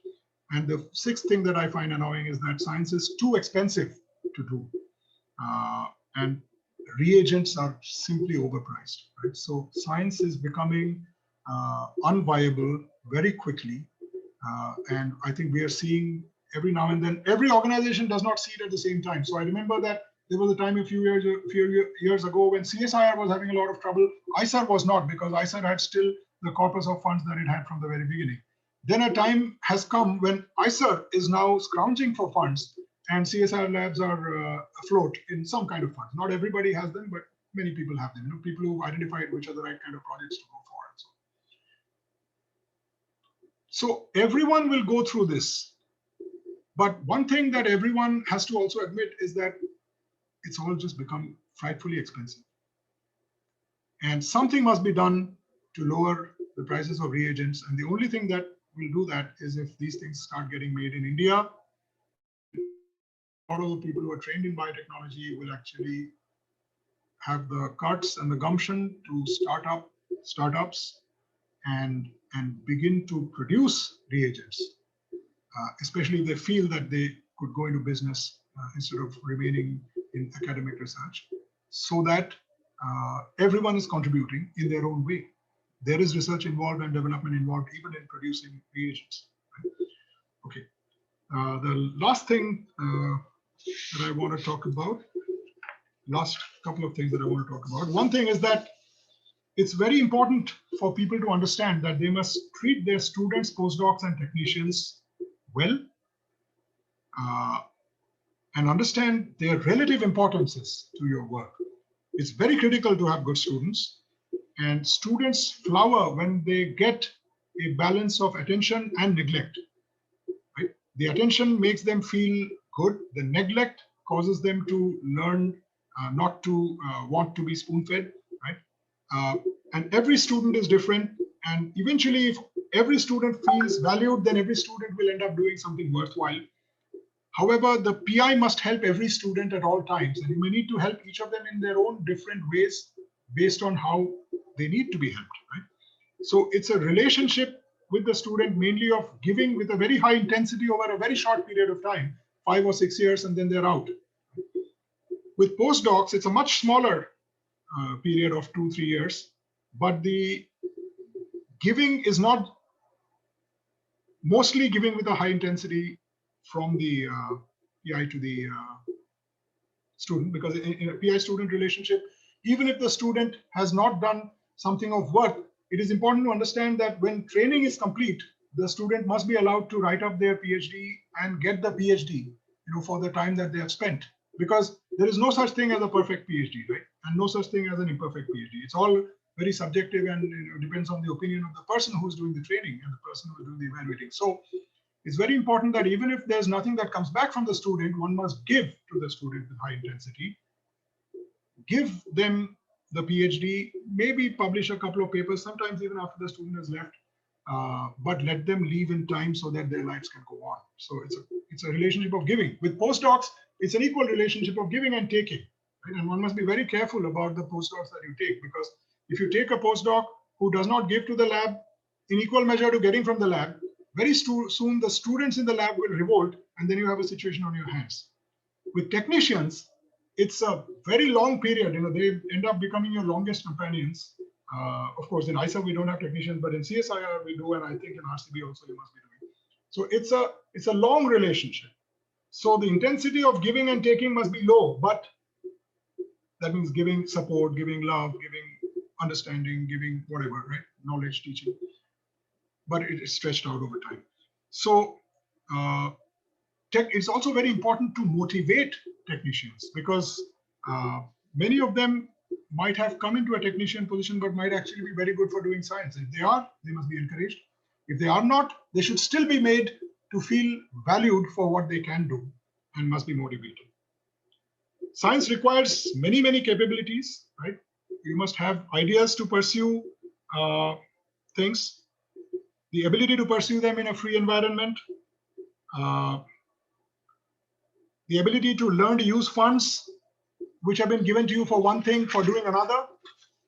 Speaker 3: And the sixth thing that I find annoying is that science is too expensive to do, and reagents are simply overpriced, right? So science is becoming unviable very quickly, and I think we are seeing every now and then, every organization does not see it at the same time. So I remember that there was a time a few years ago when CSIR was having a lot of trouble. ICER was not, because ICER had still the corpus of funds that it had from the very beginning. Then a time has come when ICER is now scrounging for funds, and CSIR labs are afloat in some kind of funds. Not everybody has them, but many people have them. People who identified which are the right kind of projects to go for. And so everyone will go through this. But one thing that everyone has to also admit is that it's all just become frightfully expensive. And something must be done to lower the prices of reagents. And the only thing that will do that is if these things start getting made in India. A lot of the people who are trained in biotechnology will actually have the guts and the gumption to start up startups and begin to produce reagents, especially if they feel that they could go into business instead of remaining in academic research, so that everyone is contributing in their own way. There is research involved and development involved even in producing reagents. Right? Okay. The last thing that I want to talk about, last couple of things that I want to talk about. One thing is that it's very important for people to understand that they must treat their students, postdocs, and technicians well, and understand their relative importances to your work. It's very critical to have good students, and students flower when they get a balance of attention and neglect. Right? The attention makes them feel good. The neglect causes them to learn not to want to be spoon-fed. Right? And every student is different. And eventually, if every student feels valued, then every student will end up doing something worthwhile. However, the PI must help every student at all times, and you may need to help each of them in their own different ways based on how they need to be helped. Right? So it's a relationship with the student, mainly of giving with a very high intensity over a very short period of time, 5 or 6 years, and then they're out. With postdocs, it's a much smaller period of 2-3 years, but the giving is not mostly giving with a high intensity from the PI to the student, because in a PI-student relationship, even if the student has not done something of worth, it is important to understand that when training is complete, the student must be allowed to write up their PhD and get the PhD, for the time that they have spent, because there is no such thing as a perfect PhD, right? And no such thing as an imperfect PhD. It's all very subjective and depends on the opinion of the person who's doing the training and the person who's doing the evaluating. So it's very important that even if there's nothing that comes back from the student, one must give to the student with high intensity, give them the PhD, maybe publish a couple of papers, sometimes even after the student has left, but let them leave in time so that their lives can go on. So it's a relationship of giving. With postdocs, it's an equal relationship of giving and taking. Right? And one must be very careful about the postdocs that you take, because if you take a postdoc who does not give to the lab in equal measure to getting from the lab, very soon the students in the lab will revolt, and then you have a situation on your hands. With technicians, it's a very long period. They end up becoming your longest companions. Of course, in ISA we don't have technicians, but in CSIR we do, and I think in RCB also you must be doing. So it's a long relationship. So the intensity of giving and taking must be low, but that means giving support, giving love, giving understanding, giving whatever, right? Knowledge, teaching. But it is stretched out over time. So it's also very important to motivate technicians, because many of them might have come into a technician position but might actually be very good for doing science. If they are, they must be encouraged. If they are not, they should still be made to feel valued for what they can do and must be motivated. Science requires many, many capabilities, right? You must have ideas to pursue things, the ability to pursue them in a free environment, the ability to learn to use funds which have been given to you for one thing for doing another,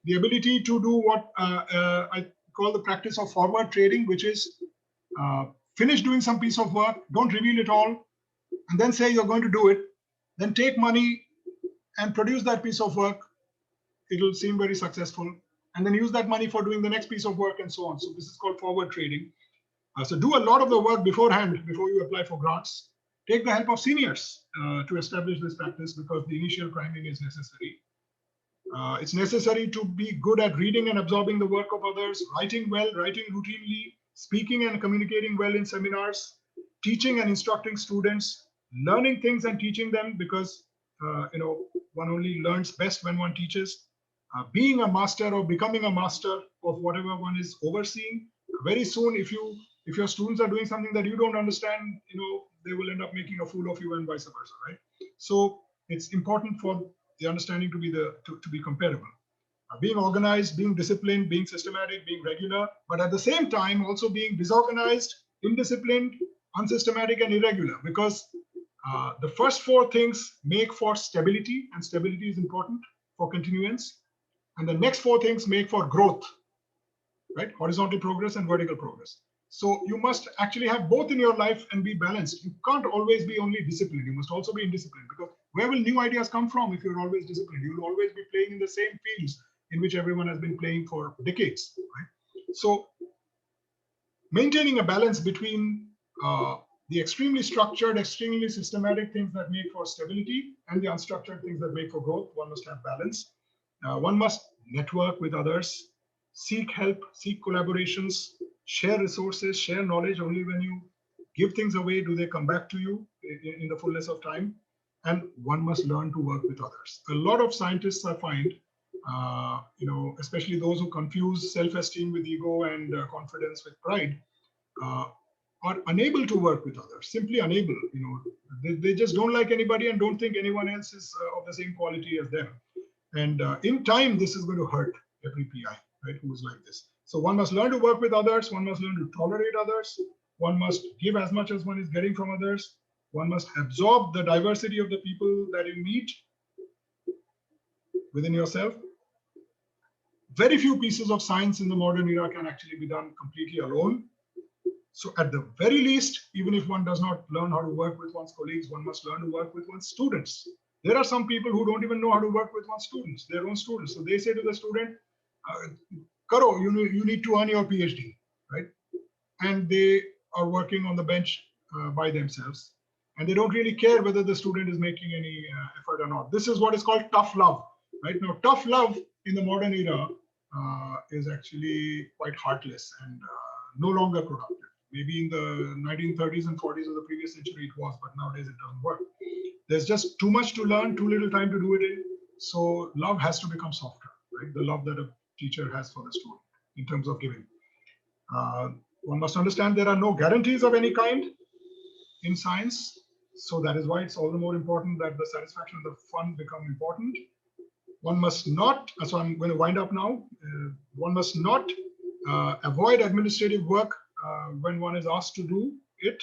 Speaker 3: the ability to do what I call the practice of forward trading, which is finish doing some piece of work, don't reveal it all, and then say you're going to do it, then take money and produce that piece of work. It'll seem very successful, and then use that money for doing the next piece of work and so on. So this is called forward trading. So do a lot of the work beforehand before you apply for grants. Take the help of seniors to establish this practice, because the initial priming is necessary. It's necessary to be good at reading and absorbing the work of others, writing well, writing routinely, speaking and communicating well in seminars, teaching and instructing students, learning things and teaching them, because one only learns best when one teaches. Being a master or becoming a master of whatever one is overseeing. Very soon, if your students are doing something that you don't understand, they will end up making a fool of you and vice versa, right? So it's important for the understanding to be comparable. Being organized, being disciplined, being systematic, being regular, but at the same time also being disorganized, indisciplined, unsystematic, and irregular, because the first four things make for stability, and stability is important for continuance. And the next four things make for growth, right? Horizontal progress and vertical progress. So you must actually have both in your life and be balanced. You can't always be only disciplined. You must also be indisciplined, because where will new ideas come from if you're always disciplined? You'll always be playing in the same fields in which everyone has been playing for decades, right? So maintaining a balance between the extremely structured, extremely systematic things that make for stability and the unstructured things that make for growth, one must have balance. One must network with others, seek help, seek collaborations, share resources, share knowledge. Only when you give things away do they come back to you in the fullness of time. And one must learn to work with others. A lot of scientists I find, especially those who confuse self-esteem with ego and confidence with pride, are unable to work with others, simply unable. They just don't like anybody and don't think anyone else is of the same quality as them. And in time, this is going to hurt every PI, right, who is like this. So one must learn to work with others. One must learn to tolerate others. One must give as much as one is getting from others. One must absorb the diversity of the people that you meet within yourself. Very few pieces of science in the modern era can actually be done completely alone. So at the very least, even if one does not learn how to work with one's colleagues, one must learn to work with one's students. There are some people who don't even know how to work with their own students. So they say to the student, Karo, you need to earn your PhD, right? And they are working on the bench by themselves. And they don't really care whether the student is making any effort or not. This is what is called tough love, right? Now, tough love in the modern era is actually quite heartless and no longer productive. Maybe in the 1930s and 40s of the previous century it was, but nowadays it doesn't work. There's just too much to learn, too little time to do it in. So love has to become softer, right? The love that a teacher has for the student in terms of giving. One must understand there are no guarantees of any kind in science. So that is why it's all the more important that the satisfaction and the fun become important. One must not, so I'm going to wind up now. One must not avoid administrative work when one is asked to do it.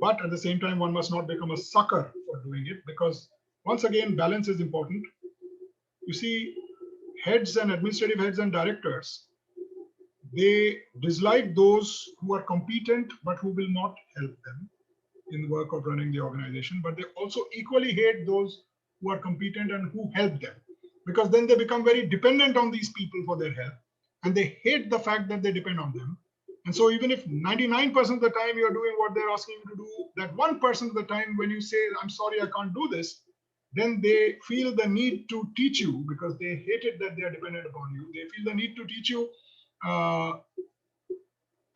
Speaker 3: But at the same time, one must not become a sucker for doing it, because once again, balance is important. You see, heads and administrative heads and directors, they dislike those who are competent but who will not help them in the work of running the organization. But they also equally hate those who are competent and who help them, because then they become very dependent on these people for their help, and they hate the fact that they depend on them. And so even if 99% of the time you're doing what they're asking you to do, that 1% of the time when you say, I'm sorry, I can't do this, then they feel the need to teach you, because they hate it that they are dependent upon you. They feel the need to teach you.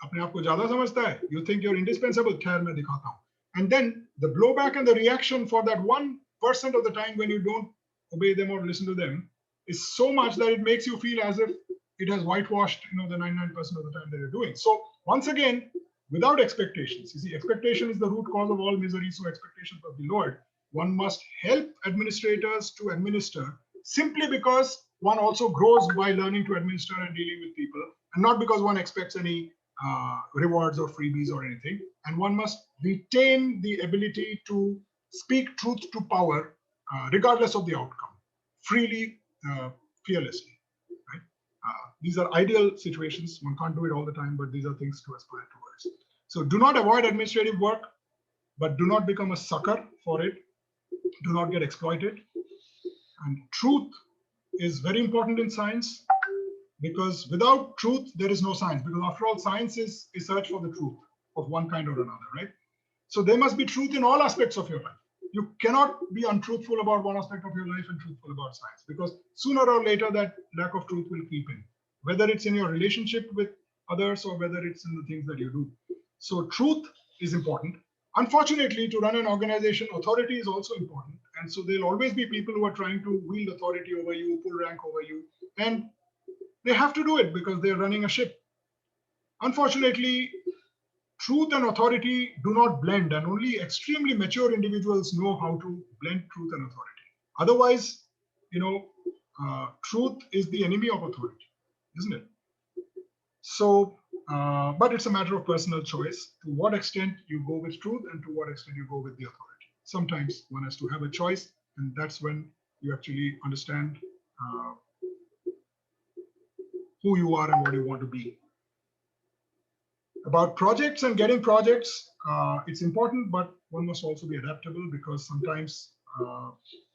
Speaker 3: अपने आप को ज़्यादा समझता है, you think you're indispensable, खैर मैं दिखाता हूँ. And then the blowback and the reaction for that 1% of the time when you don't obey them or listen to them is so much that it makes you feel as if it has whitewashed, the 99% of the time that you're doing. So once again, without expectations, you see, expectation is the root cause of all misery. So expectations must be lowered. One must help administrators to administer, simply because one also grows by learning to administer and dealing with people, and not because one expects any rewards or freebies or anything. And one must retain the ability to speak truth to power, regardless of the outcome, freely, fearlessly. Right? These are ideal situations. One can't do it all the time, but these are things to aspire towards. So do not avoid administrative work, but do not become a sucker for it. Do not get exploited. And truth is very important in science, because without truth, there is no science. Because after all, science is a search for the truth of one kind or another, right? So there must be truth in all aspects of your life. You cannot be untruthful about one aspect of your life and truthful about science, because sooner or later that lack of truth will creep in, whether it's in your relationship with others or whether it's in the things that you do. So truth is important. Unfortunately, to run an organization, authority is also important. And so there'll always be people who are trying to wield authority over you, pull rank over you, and they have to do it because they're running a ship. Unfortunately, truth and authority do not blend, and only extremely mature individuals know how to blend truth and authority. Otherwise, truth is the enemy of authority, isn't it? So, but it's a matter of personal choice, to what extent you go with truth and to what extent you go with the authority. Sometimes one has to have a choice, and that's when you actually understand who you are and what you want to be. About projects and getting projects, it's important, but one must also be adaptable, because sometimes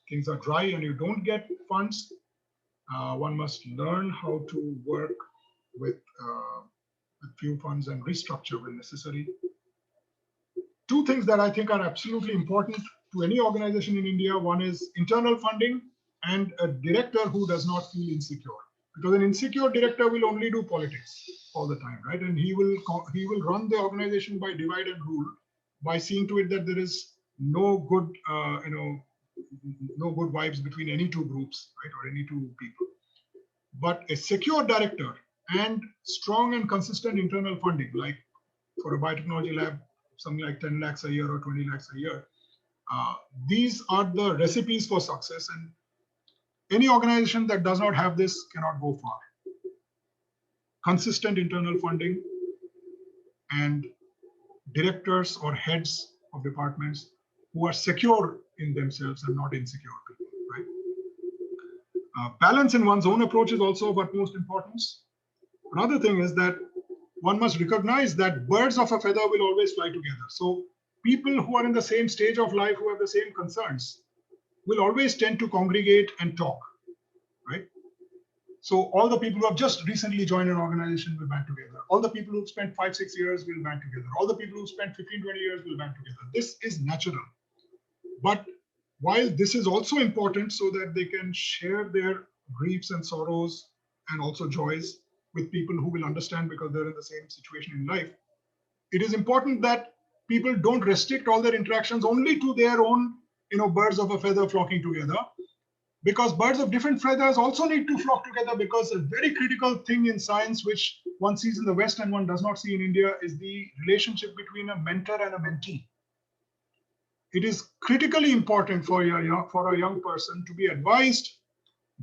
Speaker 3: things are dry and you don't get funds. One must learn how to work with few funds and restructure when necessary. Two things that I think are absolutely important to any organization in India. One is internal funding and a director who does not feel insecure. Because an insecure director will only do politics all the time, right? And he will run the organization by divide and rule, by seeing to it that there is no good, no good vibes between any two groups, right, or any two people. But a secure director and strong and consistent internal funding, like for a biotechnology lab, something like 10 lakhs a year or 20 lakhs a year, these are the recipes for success. And any organization that does not have this cannot go far. Consistent internal funding and directors or heads of departments who are secure in themselves and not insecure people, right? Balance in one's own approach is also of utmost importance. Another thing is that one must recognize that birds of a feather will always fly together. So people who are in the same stage of life, who have the same concerns, will always tend to congregate and talk, right? So all the people who have just recently joined an organization will band together. All the people who've spent 5-6 years will band together. All the people who've spent 15-20 years will band together. This is natural. But while this is also important so that they can share their griefs and sorrows and also joys with people who will understand because they're in the same situation in life, it is important that people don't restrict all their interactions only to their own, birds of a feather flocking together, because birds of different feathers also need to flock together, because a very critical thing in science, which one sees in the West and one does not see in India, is the relationship between a mentor and a mentee. It is critically important for a young person to be advised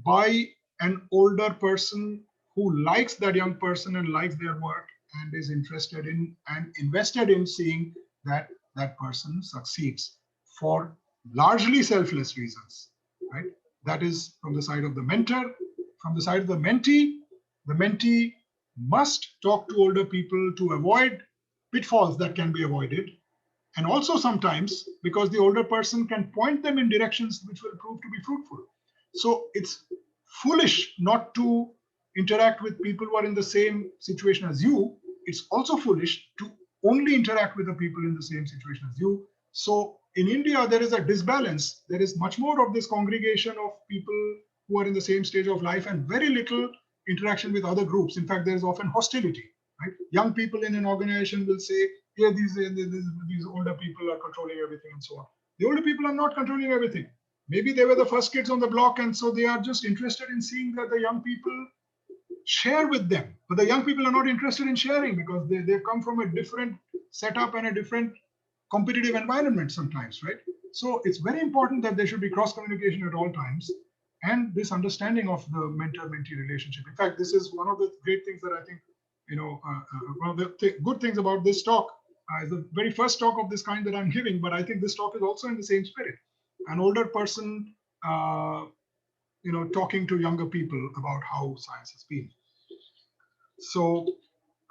Speaker 3: by an older person who likes that young person and likes their work and is interested in and invested in seeing that that person succeeds for largely selfless reasons, right? That is from the side of the mentor. From the side of the mentee must talk to older people to avoid pitfalls that can be avoided. And also sometimes because the older person can point them in directions which will prove to be fruitful. So it's foolish not to interact with people who are in the same situation as you. It's also foolish to only interact with the people in the same situation as you. So in India, there is a disbalance. There is much more of this congregation of people who are in the same stage of life and very little interaction with other groups. In fact, there is often hostility, right? Young people in an organization will say, yeah, these older people are controlling everything and so on. The older people are not controlling everything. Maybe they were the first kids on the block, and so they are just interested in seeing that the young people share with them. But the young people are not interested in sharing because they come from a different setup and a different competitive environment sometimes, right? So it's very important that there should be cross communication at all times and this understanding of the mentor-mentee relationship. In fact, this is one of the great things that I think, one of the good things about this talk is the very first talk of this kind that I'm giving, but I think this talk is also in the same spirit. An older person, talking to younger people about how science has been. So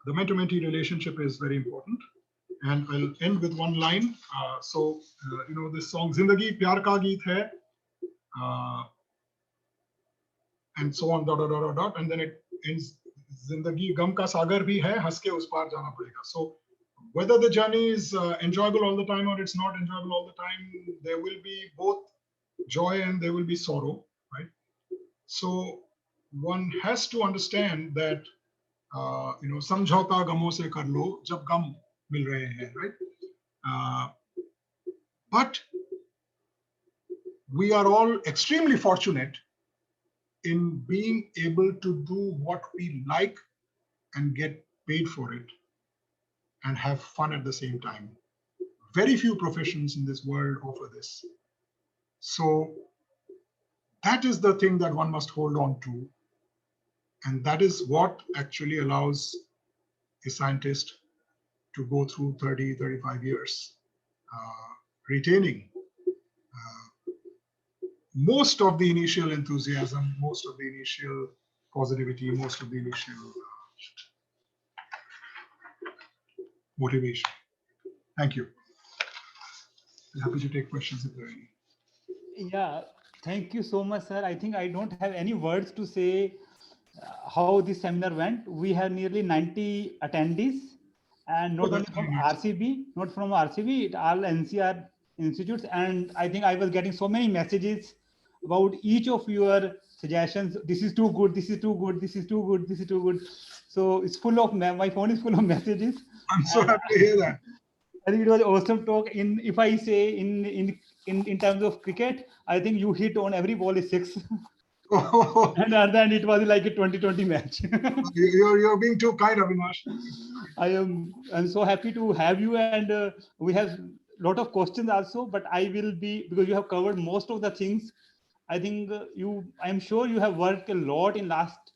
Speaker 3: the mentor-mentee relationship is very important. And I'll end with one line. This song, Zindagi Pyar Ka Geet Hai, and so on, dot, dot, dot, dot, dot, and then it ends, Zindagi Gam Ka Sagar Bhi Hai, Has Ke Us Paar Jana Padega. So whether the journey is enjoyable all the time or it's not enjoyable all the time, there will be both joy and there will be sorrow, right? So one has to understand that, samjhauta gamo se kar lo jab gam mil rahe hain, right? But we are all extremely fortunate in being able to do what we like and get paid for it and have fun at the same time. Very few professions in this world offer this. So that is the thing that one must hold on to. And that is what actually allows a scientist to go through 30, 35 years, retaining most of the initial enthusiasm, most of the initial positivity, most of the initial motivation. Thank you. Happy to take questions if there are any.
Speaker 1: Yeah, thank you so much, sir. I think I don't have any words to say how this seminar went. We have nearly 90 attendees, and not only from RCB, not from RCB, all NCR institutes. And I think I was getting so many messages about each of your suggestions. This is too good, this is too good, this is too good, this is too good. So it's full of, my phone is full of messages.
Speaker 3: I'm so happy to hear that.
Speaker 1: I think it was an awesome talk. If I say in terms of cricket, I think you hit on every ball is 6. And other than it was like a 20-20 match.
Speaker 3: You're being too kind, Avinash.
Speaker 1: I'm so happy to have you, and we have a lot of questions also, but I will be, because you have covered most of the things. I think I'm sure you have worked a lot in last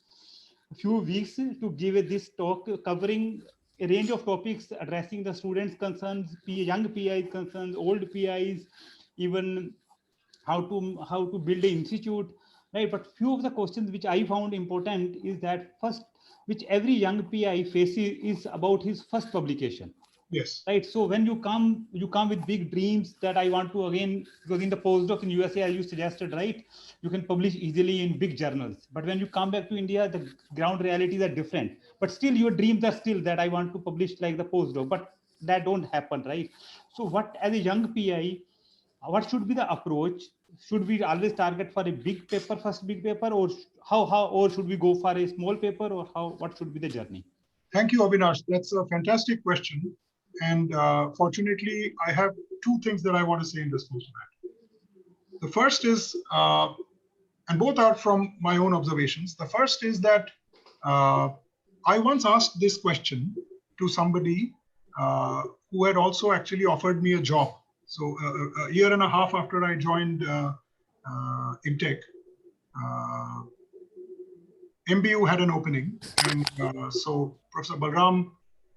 Speaker 1: few weeks to give this talk covering a range of topics addressing the students' concerns, young PIs concerns, old PIs, even how to build an institute, right? But few of the questions which I found important is that first, which every young PI faces, is about his first publication.
Speaker 3: Yes.
Speaker 1: Right. So when you come with big dreams that I want to, again, because in the postdoc in USA, as you suggested, right, you can publish easily in big journals. But when you come back to India, the ground realities are different. But still, your dreams are still that I want to publish like the postdoc, but that don't happen, right? So what, as a young PI, what should be the approach? Should we always target for a big paper, first big paper, or or should we go for a small paper, or what should be the journey?
Speaker 3: Thank you, Avinash. That's a fantastic question. And fortunately, I have two things that I want to say in response to that. The first is, and both are from my own observations. The first is that I once asked this question to somebody who had also actually offered me a job. So a year and a half after I joined IMTech, MBU had an opening, and so Professor Balram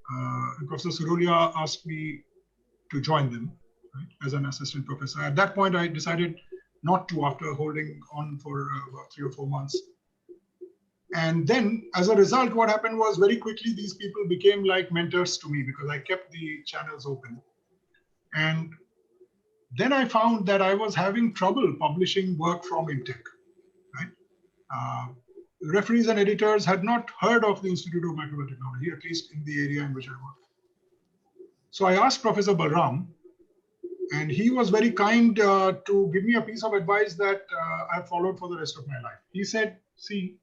Speaker 3: and Professor Surulia asked me to join them, right, as an assistant professor. At that point, I decided not to, after holding on for about 3 or 4 months. And then, as a result, what happened was very quickly these people became like mentors to me because I kept the channels open. And then I found that I was having trouble publishing work from IMTech, right? Referees and editors had not heard of the Institute of Microbial Technology, at least in the area in which I work. So I asked Professor Balram, and he was very kind to give me a piece of advice that I've followed for the rest of my life. He said, see,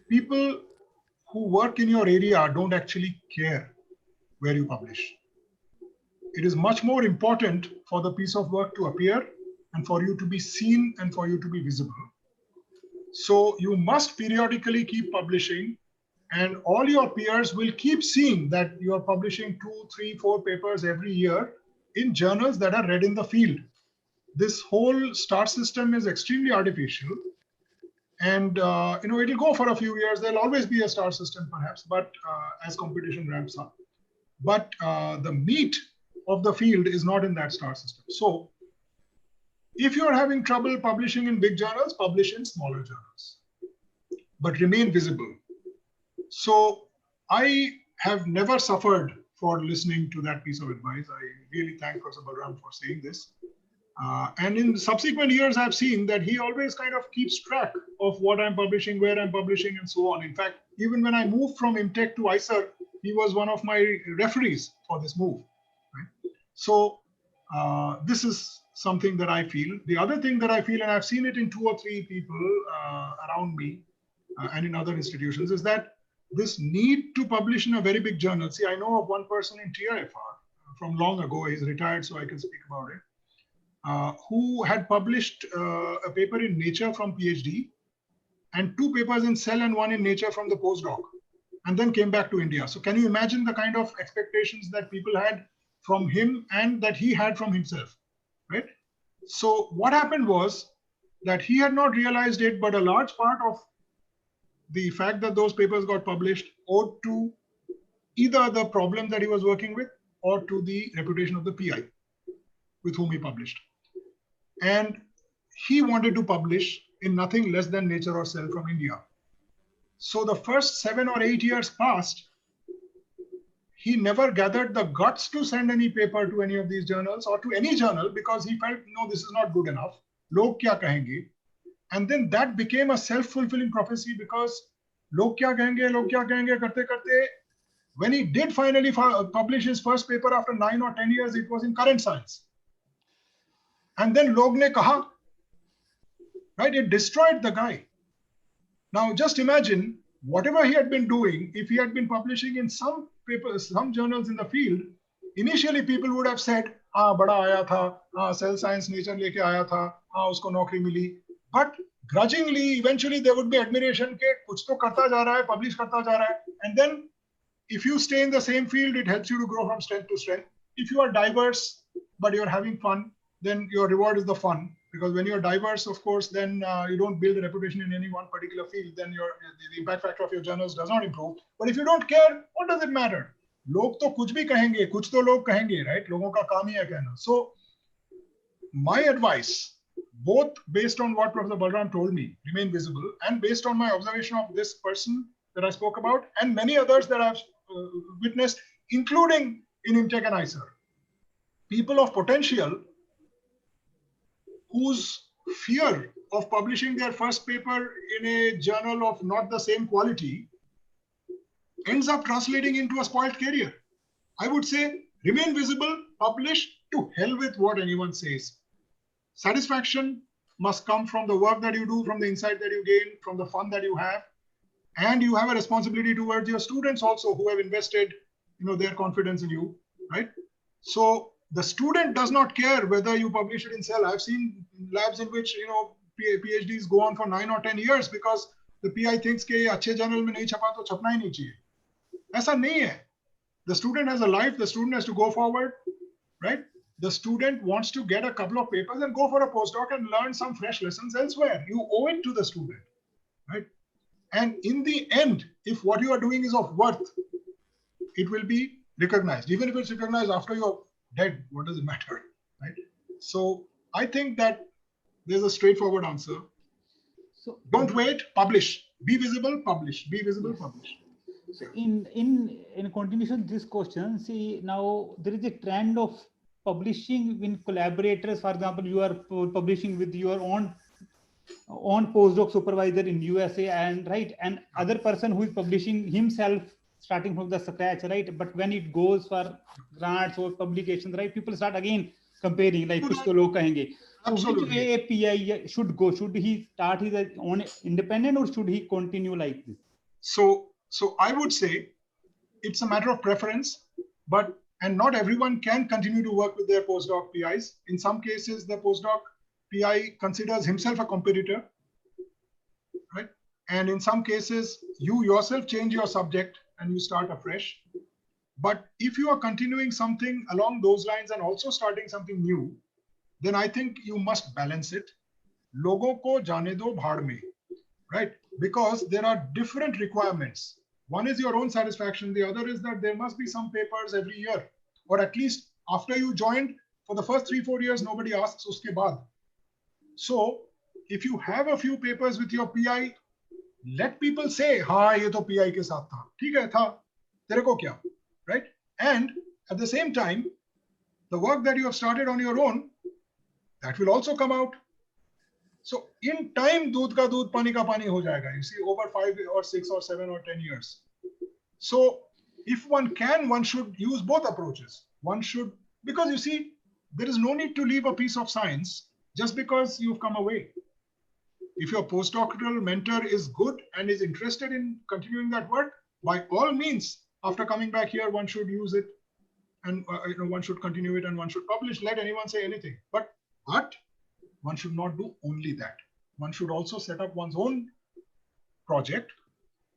Speaker 3: people who work in your area don't actually care where you publish. It is much more important for the piece of work to appear and for you to be seen and for you to be visible. So you must periodically keep publishing, and all your peers will keep seeing that you are publishing 2, 3, 4 papers every year in journals that are read in the field. This whole star system is extremely artificial, and it'll go for a few years. There'll always be a star system, perhaps, but as competition ramps up. But the meat of the field is not in that star system. So if you're having trouble publishing in big journals, publish in smaller journals, but remain visible. So I have never suffered for listening to that piece of advice. I really thank Professor Balram for saying this. And in subsequent years, I've seen that he always kind of keeps track of what I'm publishing, where I'm publishing, and so on. In fact, even when I moved from IMTech to ICER, he was one of my referees for this move. Right? So this is something that I feel. The other thing that I feel, and I've seen it in 2 or 3 people around me and in other institutions, is that this need to publish in a very big journal. See, I know of one person in TIFR from long ago, he's retired, so I can speak about it, who had published a paper in Nature from PhD and 2 papers in Cell and 1 in Nature from the postdoc, and then came back to India. So can you imagine the kind of expectations that people had from him and that he had from himself, right? So what happened was that he had not realized it, but a large part of the fact that those papers got published owed to either the problem that he was working with or to the reputation of the PI with whom he published. And he wanted to publish in nothing less than Nature or Cell from India. So the first 7 or 8 years passed, he never gathered the guts to send any paper to any of these journals or to any journal because he felt, no, this is not good enough. Log kya kahenge? And then that became a self-fulfilling prophecy because log kya kahenge karte karte, when he did finally publish his first paper after 9 or 10 years, it was in Current Science. And then log ne kaha, right? It destroyed the guy. Now just imagine whatever he had been doing, if he had been publishing in some papers, some journals in the field, initially people would have said, bada aaya tha, Cell Science Nature leke aaya tha, usko naukri mili. But grudgingly, eventually there would be admiration ke kuch to karta ja raha hai, publish karta ja raha hai. And then if you stay in the same field, it helps you to grow from strength to strength. If you are diverse, but you're having fun, then your reward is the fun. Because when you're diverse, of course, then you don't build a reputation in any one particular field, then the impact factor of your journals does not improve. But if you don't care, what does it matter? Log to kuch bhi kahenge, kuch to log kahenge, right? Logon ka kaam hi hai kehna. So my advice, both based on what Professor Balram told me, remain visible, and based on my observation of this person that I spoke about, and many others that I've witnessed, including in Intech and ICER. People of potential whose fear of publishing their first paper in a journal of not the same quality ends up translating into a spoiled career. I would say remain visible, publish, to hell with what anyone says. Satisfaction must come from the work that you do, from the insight that you gain, from the fun that you have. And you have a responsibility towards your students also who have invested, their confidence in you, right? So the student does not care whether you publish it in Cell. I've seen labs in which, PhDs go on for 9 or 10 years because the PI thinks कि अच्छे journal में नहीं छपा तो छपना ही नहीं चाहिए. ऐसा नहीं है. The student has a life. The student has to go forward, right? The student wants to get a couple of papers and go for a postdoc and learn some fresh lessons elsewhere. You owe it to the student, right? And in the end, if what you are doing is of worth, it will be recognized. Even if it's recognized after you're dead, what does it matter, right? So I think that there's a straightforward answer. So don't wait, publish. Be visible, publish. Be visible, publish.
Speaker 1: So in continuation this question, see, now there is a trend of publishing in collaborators. For example, you are publishing with your own postdoc supervisor in USA, and right, and other person who is publishing himself starting from the scratch, right? But when it goes for grants or publications, right, people start again comparing, like kuch to log kahenge. So which way a PI should go? Should he start his own independent, or should he continue like this?
Speaker 3: So I would say it's a matter of preference, and not everyone can continue to work with their postdoc PIs. In some cases, the postdoc PI considers himself a competitor, right? And in some cases, you yourself change your subject and you start afresh. But if you are continuing something along those lines and also starting something new, then I think you must balance it. Logo ko jaane do bhaad mein, right? Because there are different requirements. One is your own satisfaction. The other is that there must be some papers every year, or at least after you joined, for the first 3-4 years, nobody asks uske baad. So if you have a few papers with your PI, let people say, "Ha, ye to PI ke saath tha. Theek hai tha. Tere ko kya?" Right? And at the same time, the work that you have started on your own, that will also come out. So in time, doodh ka doodh, pani ka pani ho jayega. You see, over 5 or 6 or 7 or 10 years. So if one can, one should use both approaches. One should, because you see, there is no need to leave a piece of science just because you've come away. If your postdoctoral mentor is good and is interested in continuing that work, by all means, after coming back here, one should use it, and one should continue it, and one should publish. Let anyone say anything. But one should not do only that. One should also set up one's own project,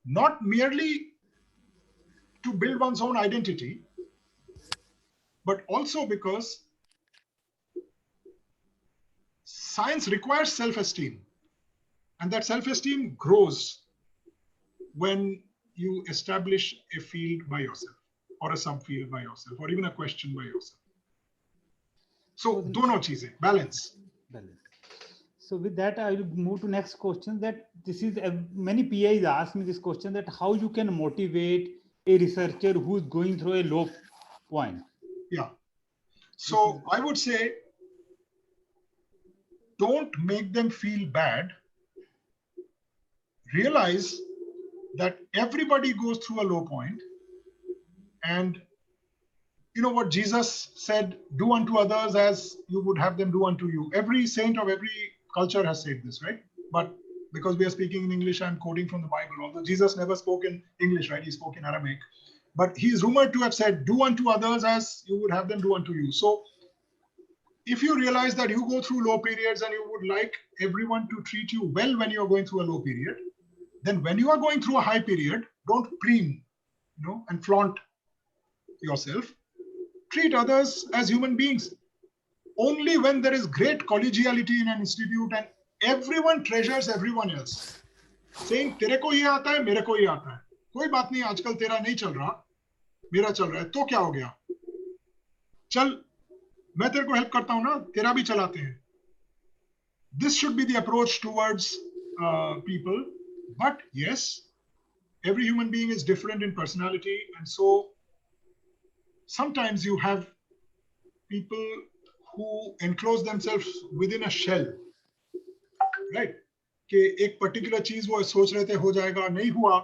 Speaker 3: not merely to build one's own identity, but also because science requires self-esteem. And that self-esteem grows when you establish a field by yourself, or a subfield by yourself, or even a question by yourself. So, dono cheeze, balance.
Speaker 1: So with that, I will move to next question. That this is many PIs ask me this question, that how you can motivate a researcher who is going through a low point.
Speaker 3: Yeah. So I would say, don't make them feel bad. Realize that everybody goes through a low point. And you know what Jesus said, do unto others as you would have them do unto you. Every saint of every culture has said this, right? But because we are speaking in English, I'm quoting from the Bible. Although Jesus never spoke in English, right? He spoke in Aramaic. But he's rumored to have said, do unto others as you would have them do unto you. So if you realize that you go through low periods and you would like everyone to treat you well when you're going through a low period, then when you are going through a high period, don't preen, and flaunt yourself. Treat others as human beings. Only when there is great collegiality in an institute and everyone treasures everyone else, saying तेरे को ये आता है, मेरे को ये आता है, कोई बात नहीं, आजकल तेरा नहीं चल रहा, मेरा चल रहा है, तो क्या हो गया? चल, मैं तेरे को help करता हूँ ना, तेरा भी चलाते हैं. This should be the approach towards people. But yes, every human being is different in personality, and so sometimes you have people who enclose themselves within a shell, right? कि एक पर्टिकुलर चीज वो सोच रहे थे हो जाएगा, नहीं हुआ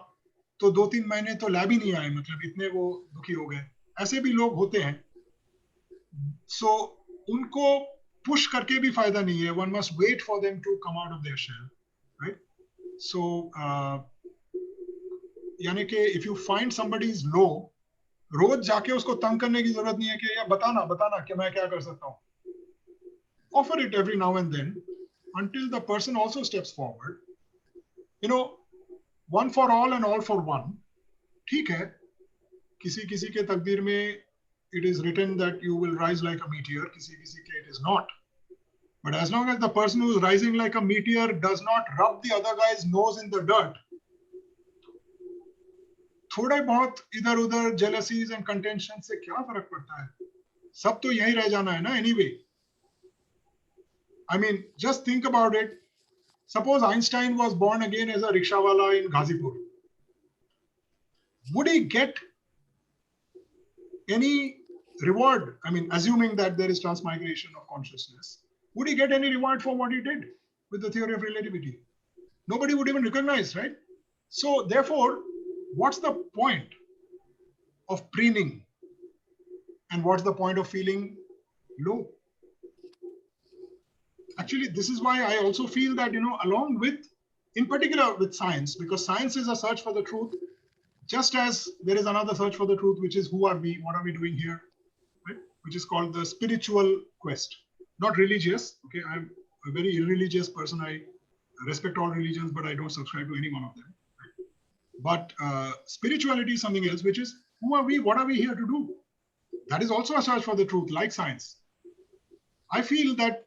Speaker 3: तो 2-3 महीने तो लैब ही नहीं आए, मतलब इतने वो दुखी हो गए. ऐसे भी लोग होते हैं. So उनको पुश करके भी फायदा नहीं है. One must wait for them to come out of their shell, right? So यानी कि if you find somebody is low, रोज जाके उसको तंग करने की जरूरत नहीं है कि यार बताना कि मैं क्या कर सकता हूँ. Offer it every now and then until the person also steps forward. You know, one for all and all for one. ठीक है, किसी के तकदीर में it is written that you will rise like a meteor. किसी के it is not. But as long as the person who is rising like a meteor does not rub the other guy's nose in the dirt, थोड़े बहुत इधर उधर jealousies and contention से क्या फर्क पड़ता है? सब तो यही रह जाना है ना anyway. I mean, just think about it. Suppose Einstein was born again as a rickshawala in Ghazipur. Would he get any reward? I mean, assuming that there is transmigration of consciousness, would he get any reward for what he did with the theory of relativity? Nobody would even recognize, right? So therefore, what's the point of preening? And what's the point of feeling low? Actually, this is why I also feel that, you know, along with, in particular with science, because science is a search for the truth, just as there is another search for the truth, which is who are we, what are we doing here, right? Which is called the spiritual quest, not religious. Okay, I'm a very irreligious person. I respect all religions, but I don't subscribe to any one of them. Right? But spirituality is something else, which is who are we, what are we here to do? That is also a search for the truth, like science. I feel that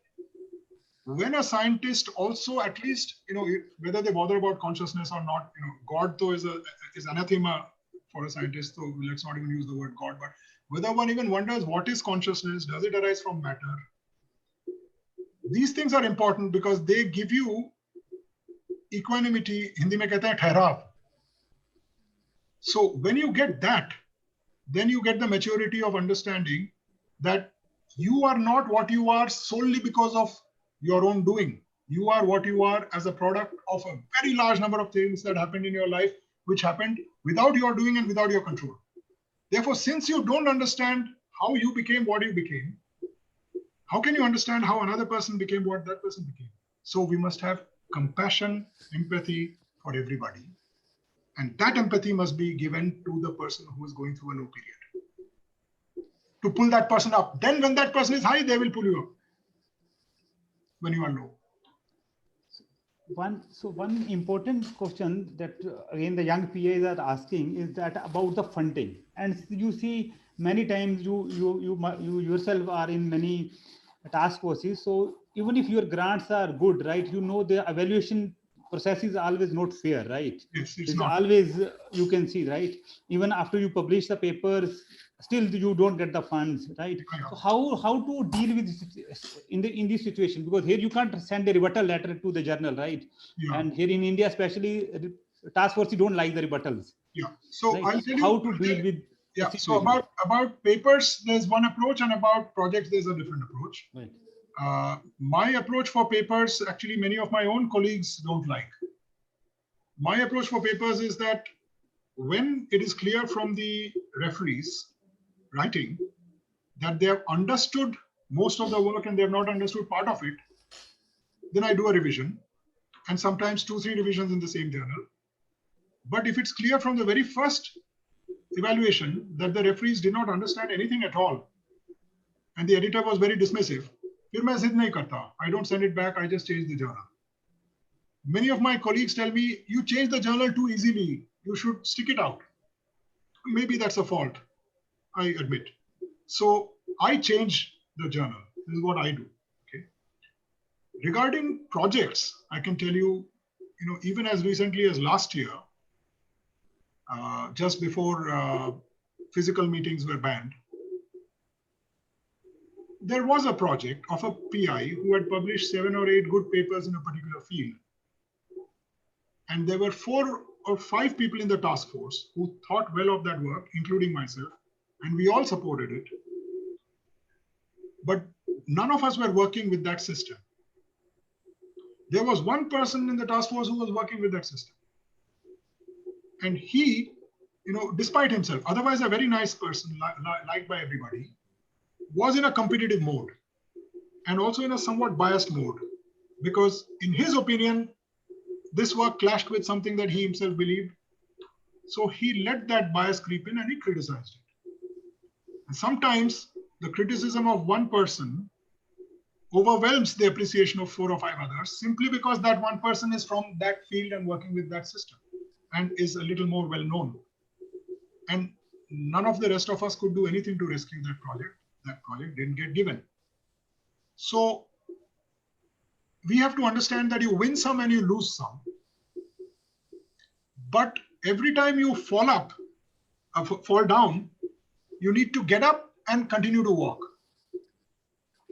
Speaker 3: when a scientist also, at least, you know, whether they bother about consciousness or not, you know, God though is anathema for a scientist, so let's not even use the word God, but whether one even wonders what is consciousness, does it arise from matter? These things are important because they give you equanimity, Hindi mein kehte hain thehrav. So when you get that, then you get the maturity of understanding that you are not what you are solely because of your own doing. You are what you are as a product of a very large number of things that happened in your life, which happened without your doing and without your control. Therefore, since you don't understand how you became what you became, how can you understand how another person became what that person became? So we must have compassion, empathy for everybody. And that empathy must be given to the person who is going through a low period, to pull that person up. Then when that person is high, they will pull you up when you are low.
Speaker 1: One important question that again the young PAs are asking is that about the funding. And you see many times you yourself are in many task forces. So even if your grants are good, right, you know the evaluation process is always not fair, right?
Speaker 3: Yes,
Speaker 1: it's
Speaker 3: not.
Speaker 1: Always you can see, right? Even after you publish the papers, still you don't get the funds, right? So how to deal with in this situation? Because here you can't send a rebuttal letter to the journal, right?
Speaker 3: Yeah.
Speaker 1: And here in India, especially, task force, you don't like the rebuttals.
Speaker 3: Yeah. So
Speaker 1: right?
Speaker 3: I'll tell you
Speaker 1: how to deal with.
Speaker 3: Yeah. So about papers, there's one approach, and about projects, there's a different approach.
Speaker 1: Right.
Speaker 3: My approach for papers, actually, many of my own colleagues don't like. My approach for papers is that when it is clear from the referees writing that they have understood most of the work and they have not understood part of it, then I do a revision, and sometimes 2-3 revisions in the same journal. But if it's clear from the very first evaluation that the referees did not understand anything at all, and the editor was very dismissive, फिर मैं जिद नहीं करता. I don't send it back, I just change the journal. Many of my colleagues tell me, you change the journal too easily, you should stick it out. Maybe that's a fault, I admit. So I change the journal. This is what I do. Okay. Regarding projects, I can tell you, even as recently as last year, just before physical meetings were banned, there was a project of a PI who had published 7 or 8 good papers in a particular field. And there were 4 or 5 people in the task force who thought well of that work, including myself, and we all supported it. But none of us were working with that system. There was one person in the task force who was working with that system. And he, despite himself, otherwise a very nice person, liked by everybody, was in a competitive mode and also in a somewhat biased mode, because in his opinion, this work clashed with something that he himself believed. So he let that bias creep in and he criticized it. And sometimes the criticism of one person overwhelms the appreciation of 4 or 5 others, simply because that one person is from that field and working with that system and is a little more well known. And none of the rest of us could do anything to rescue that project. That project didn't get given. So we have to understand that you win some and you lose some. But every time you fall down, you need to get up and continue to walk,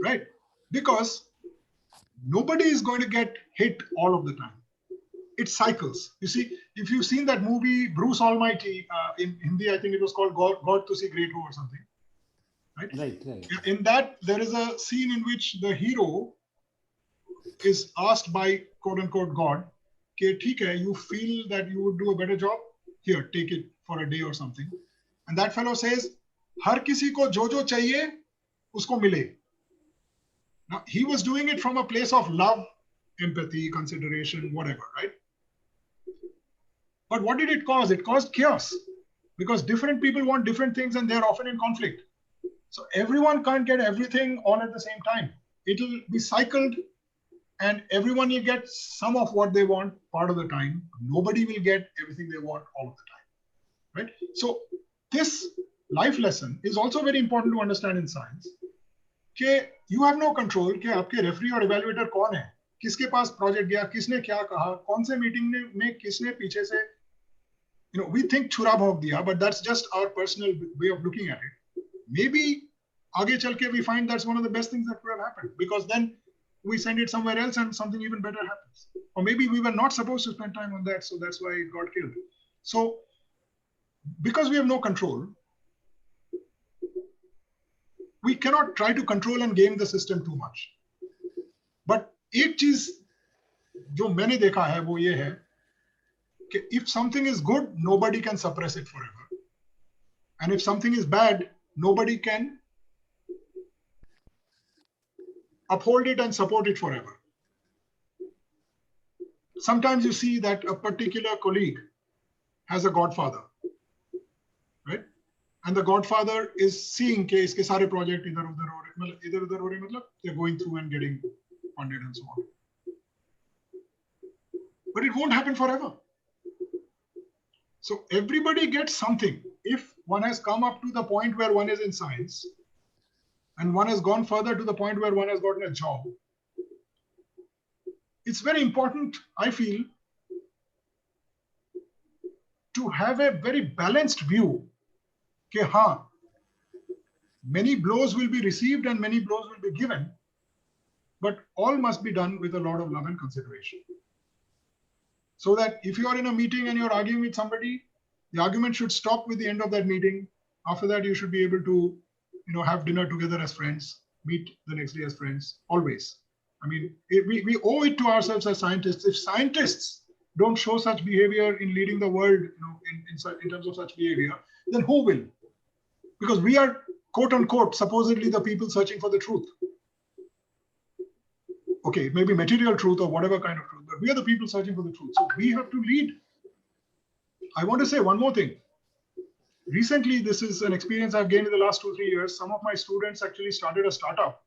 Speaker 3: right? Because nobody is going to get hit all of the time. It cycles. You see, if you've seen that movie, Bruce Almighty, in Hindi, I think it was called God to See Great Ho or something. Right. In that, there is a scene in which the hero is asked by quote unquote God, okay, theek hai, you feel that you would do a better job? Here, take it for a day or something. And that fellow says, har kisi ko jo chahiye, usko mile. Now, he was doing it from a place of love, empathy, consideration, whatever, right? But what did it cause? It caused chaos, because different people want different things and they're often in conflict. So everyone can't get everything all at the same time. It'll be cycled and everyone will get some of what they want part of the time. Nobody will get everything they want all of the time, right? So this life lesson is also very important to understand in science. Okay, you have no control कि आपके referee और evaluator कौन है, किसके पास project गया, किसने क्या कहा, कौन से meeting में किसने पीछे से, we think छुरा भोंक दिया, but that's just our personal way of looking at it. Maybe आगे चल के we find that's one of the best things that could have happened, because then we send it somewhere else and something even better happens. Or maybe we were not supposed to spend time on that, so that's why it got killed. So because we have no control, we cannot try to control and game the system too much. But एक चीज जो मैंने देखा है वो ये है कि if something is good, nobody can suppress it forever. And if something is bad, nobody can uphold it and support it forever. Sometimes you see that a particular colleague has a godfather, right? And the godfather is seeing कि इसके सारे project इधर उधर हो रहे मतलब they're going through and getting funded and so on. But it won't happen forever. So everybody gets something. If one has come up to the point where one is in science, and one has gone further to the point where one has gotten a job, it's very important, I feel, to have a very balanced view. Okay, many blows will be received and many blows will be given, but all must be done with a lot of love and consideration. So that if you are in a meeting and you're arguing with somebody, the argument should stop with the end of that meeting. After that, you should be able to have dinner together as friends, meet the next day as friends, always. I mean, we owe it to ourselves as scientists. If scientists don't show such behavior in leading the world, in terms of such behavior, then who will? Because we are, quote unquote, supposedly the people searching for the truth. Okay, maybe material truth or whatever kind of truth, but we are the people searching for the truth. So we have to lead. I want to say one more thing. Recently, this is an experience I've gained in the last 2-3 years. Some of my students actually started a startup.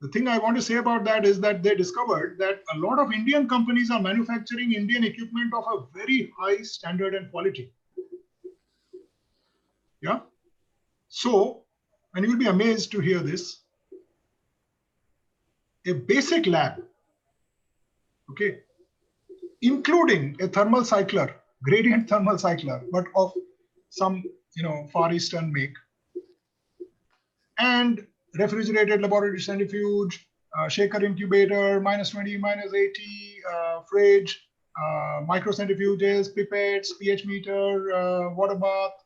Speaker 3: The thing I want to say about that is that they discovered that a lot of Indian companies are manufacturing Indian equipment of a very high standard and quality. Yeah. So, and you'll be amazed to hear this, a basic lab, okay, including a thermal cycler, gradient thermal cycler, but of some, Far Eastern make, and refrigerated laboratory centrifuge, shaker incubator, -20, -80, fridge, microcentrifuges, pipettes, pH meter, water bath,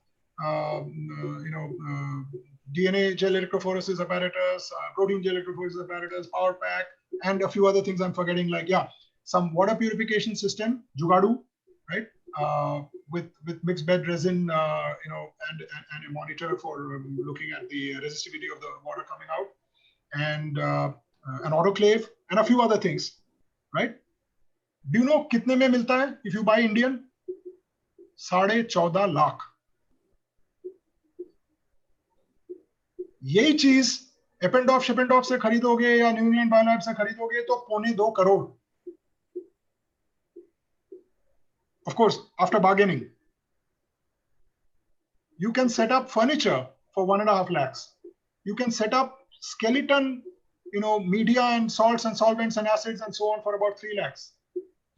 Speaker 3: DNA gel electrophoresis apparatus, protein gel electrophoresis apparatus, power pack, and a few other things I'm forgetting, like, yeah, some water purification system, Jugadu, right? With mixed bed resin, and a monitor for looking at the resistivity of the water coming out, and an autoclave, and a few other things, right? Do you know kitne mein milta hai if you buy Indian? 14.5 lakh. यही चीज एपेंडॉफ शिपेंडॉफ से खरीदोगे या new England बायोलैब से खरीदोगे तो 2.25 crore. Of course, after bargaining, you can set up furniture for 1.5 lakhs. You can set up skeleton, media and salts and solvents and acids and so on for about 3 lakhs.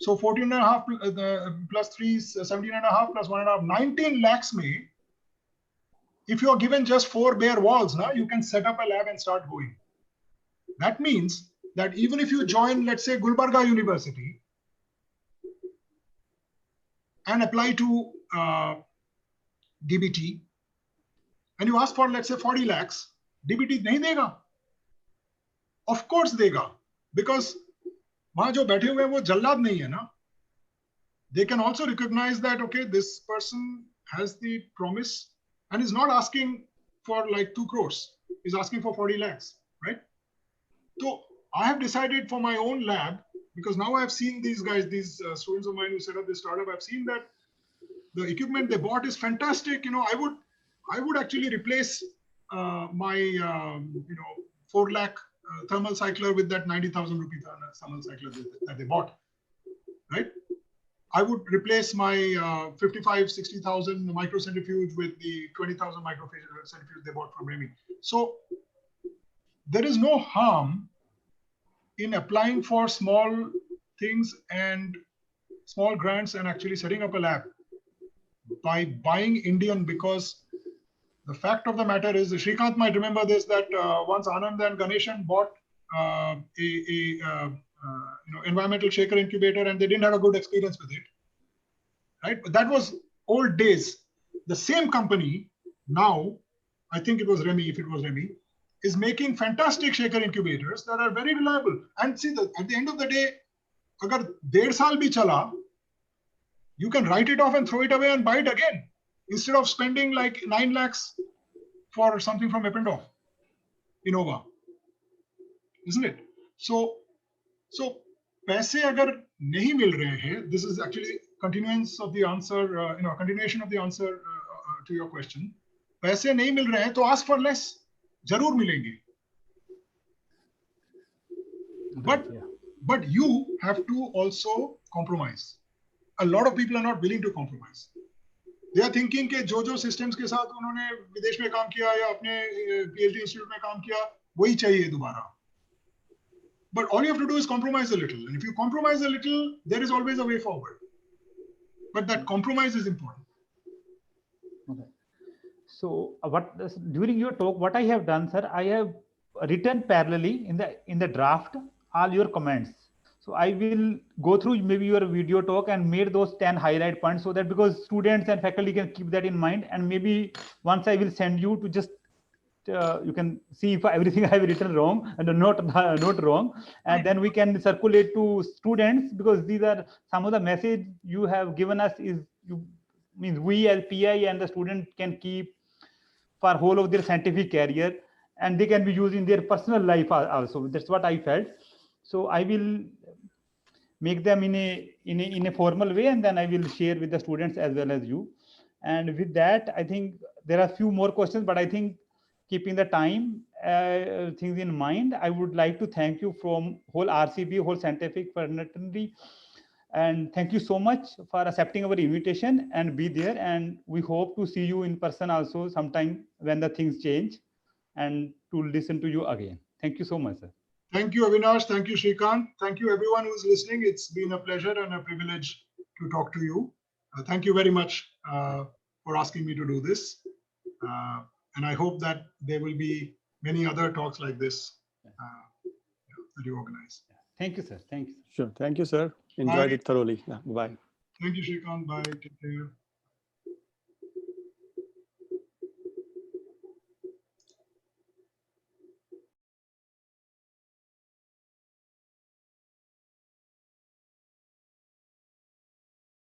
Speaker 3: So 14.5 plus 3 is 17.5 plus 1.5, 19 lakhs may. If you are given just 4 bare walls, you can set up a lab and start going. That means that even if you join, let's say, Gulbarga University and apply to DBT, and you ask for, let's say, 40 lakhs, DBT nahi dega. Of course dega, because wahan jo baithe hue wo jallad nahi hai na. They can also recognize that, okay, this person has the promise and is not asking for like 2 crores, is asking for 40 lakhs, right? So I have decided for my own lab, because now I've seen these guys, these students of mine who set up this startup, I've seen that the equipment they bought is fantastic. I would actually replace my 4 lakh thermal cycler with that 90,000 rupee thermal cycler that they bought, right? I would replace my 60,000 microcentrifuge with the 20,000 microcentrifuge they bought from Remy. So there is no harm in applying for small things and small grants and actually setting up a lab by buying Indian, because the fact of the matter is, Shrikant might remember this, that once Anand and Ganeshan bought environmental shaker incubator and they didn't have a good experience with it, right? But that was old days. The same company now, I think it was Remy, if it was Remy, is making fantastic shaker incubators that are very reliable. And see, at the end of the day, agar 1.5 saal bhi chala, you can write it off and throw it away and buy it again, instead of spending like 9 lakhs for something from Eppendorf, Innova, isn't it? So paise agar nahi mil rahe hai, this is actually continuation of the answer, continuation of the answer to your question. Paise nahi mil rahe hai, to ask for less. Jarur milenge. But you have to also compromise. A lot of people are not willing to compromise. They are thinking कि जो systems के साथ उन्होंने विदेश में काम किया या अपने PhD institute में काम किया, वही चाहिए दोबारा. But all you have to do is compromise a little. And if you compromise a little, there is always a way forward. But that compromise is important.
Speaker 1: Okay. So during your talk, what I have done, sir, I have written parallelly in the draft all your comments. So I will go through maybe your video talk and made those 10 highlight points, so that because students and faculty can keep that in mind, and maybe once I will send you to just you can see if everything I have written wrong and not wrong, and then we can circulate to students, because these are some of the message you have given us means we as PI and the student can keep for whole of their scientific career, and they can be used in their personal life also. That's what I felt. So I will make them in a formal way, and then I will share with the students as well as you. And with that, I think there are a few more questions, but I think keeping the time things in mind, I would like to thank you from whole RCB, whole scientific fraternity, and thank you so much for accepting our invitation and be there. And we hope to see you in person also sometime when the things change, and to listen to you again. Thank you so much, sir.
Speaker 3: Thank you, Avinash. Thank you, Shrikant. Thank you, everyone who's listening. It's been a pleasure and a privilege to talk to you. Thank you very much for asking me to do this. And I hope that there will be many other talks like this that you organize.
Speaker 1: Thank you, sir. Thank you.
Speaker 2: Sure. Thank you, sir. Enjoyed
Speaker 3: Bye.
Speaker 2: it thoroughly. Yeah, bye.
Speaker 3: Thank you, Shrikant. Bye. Take care.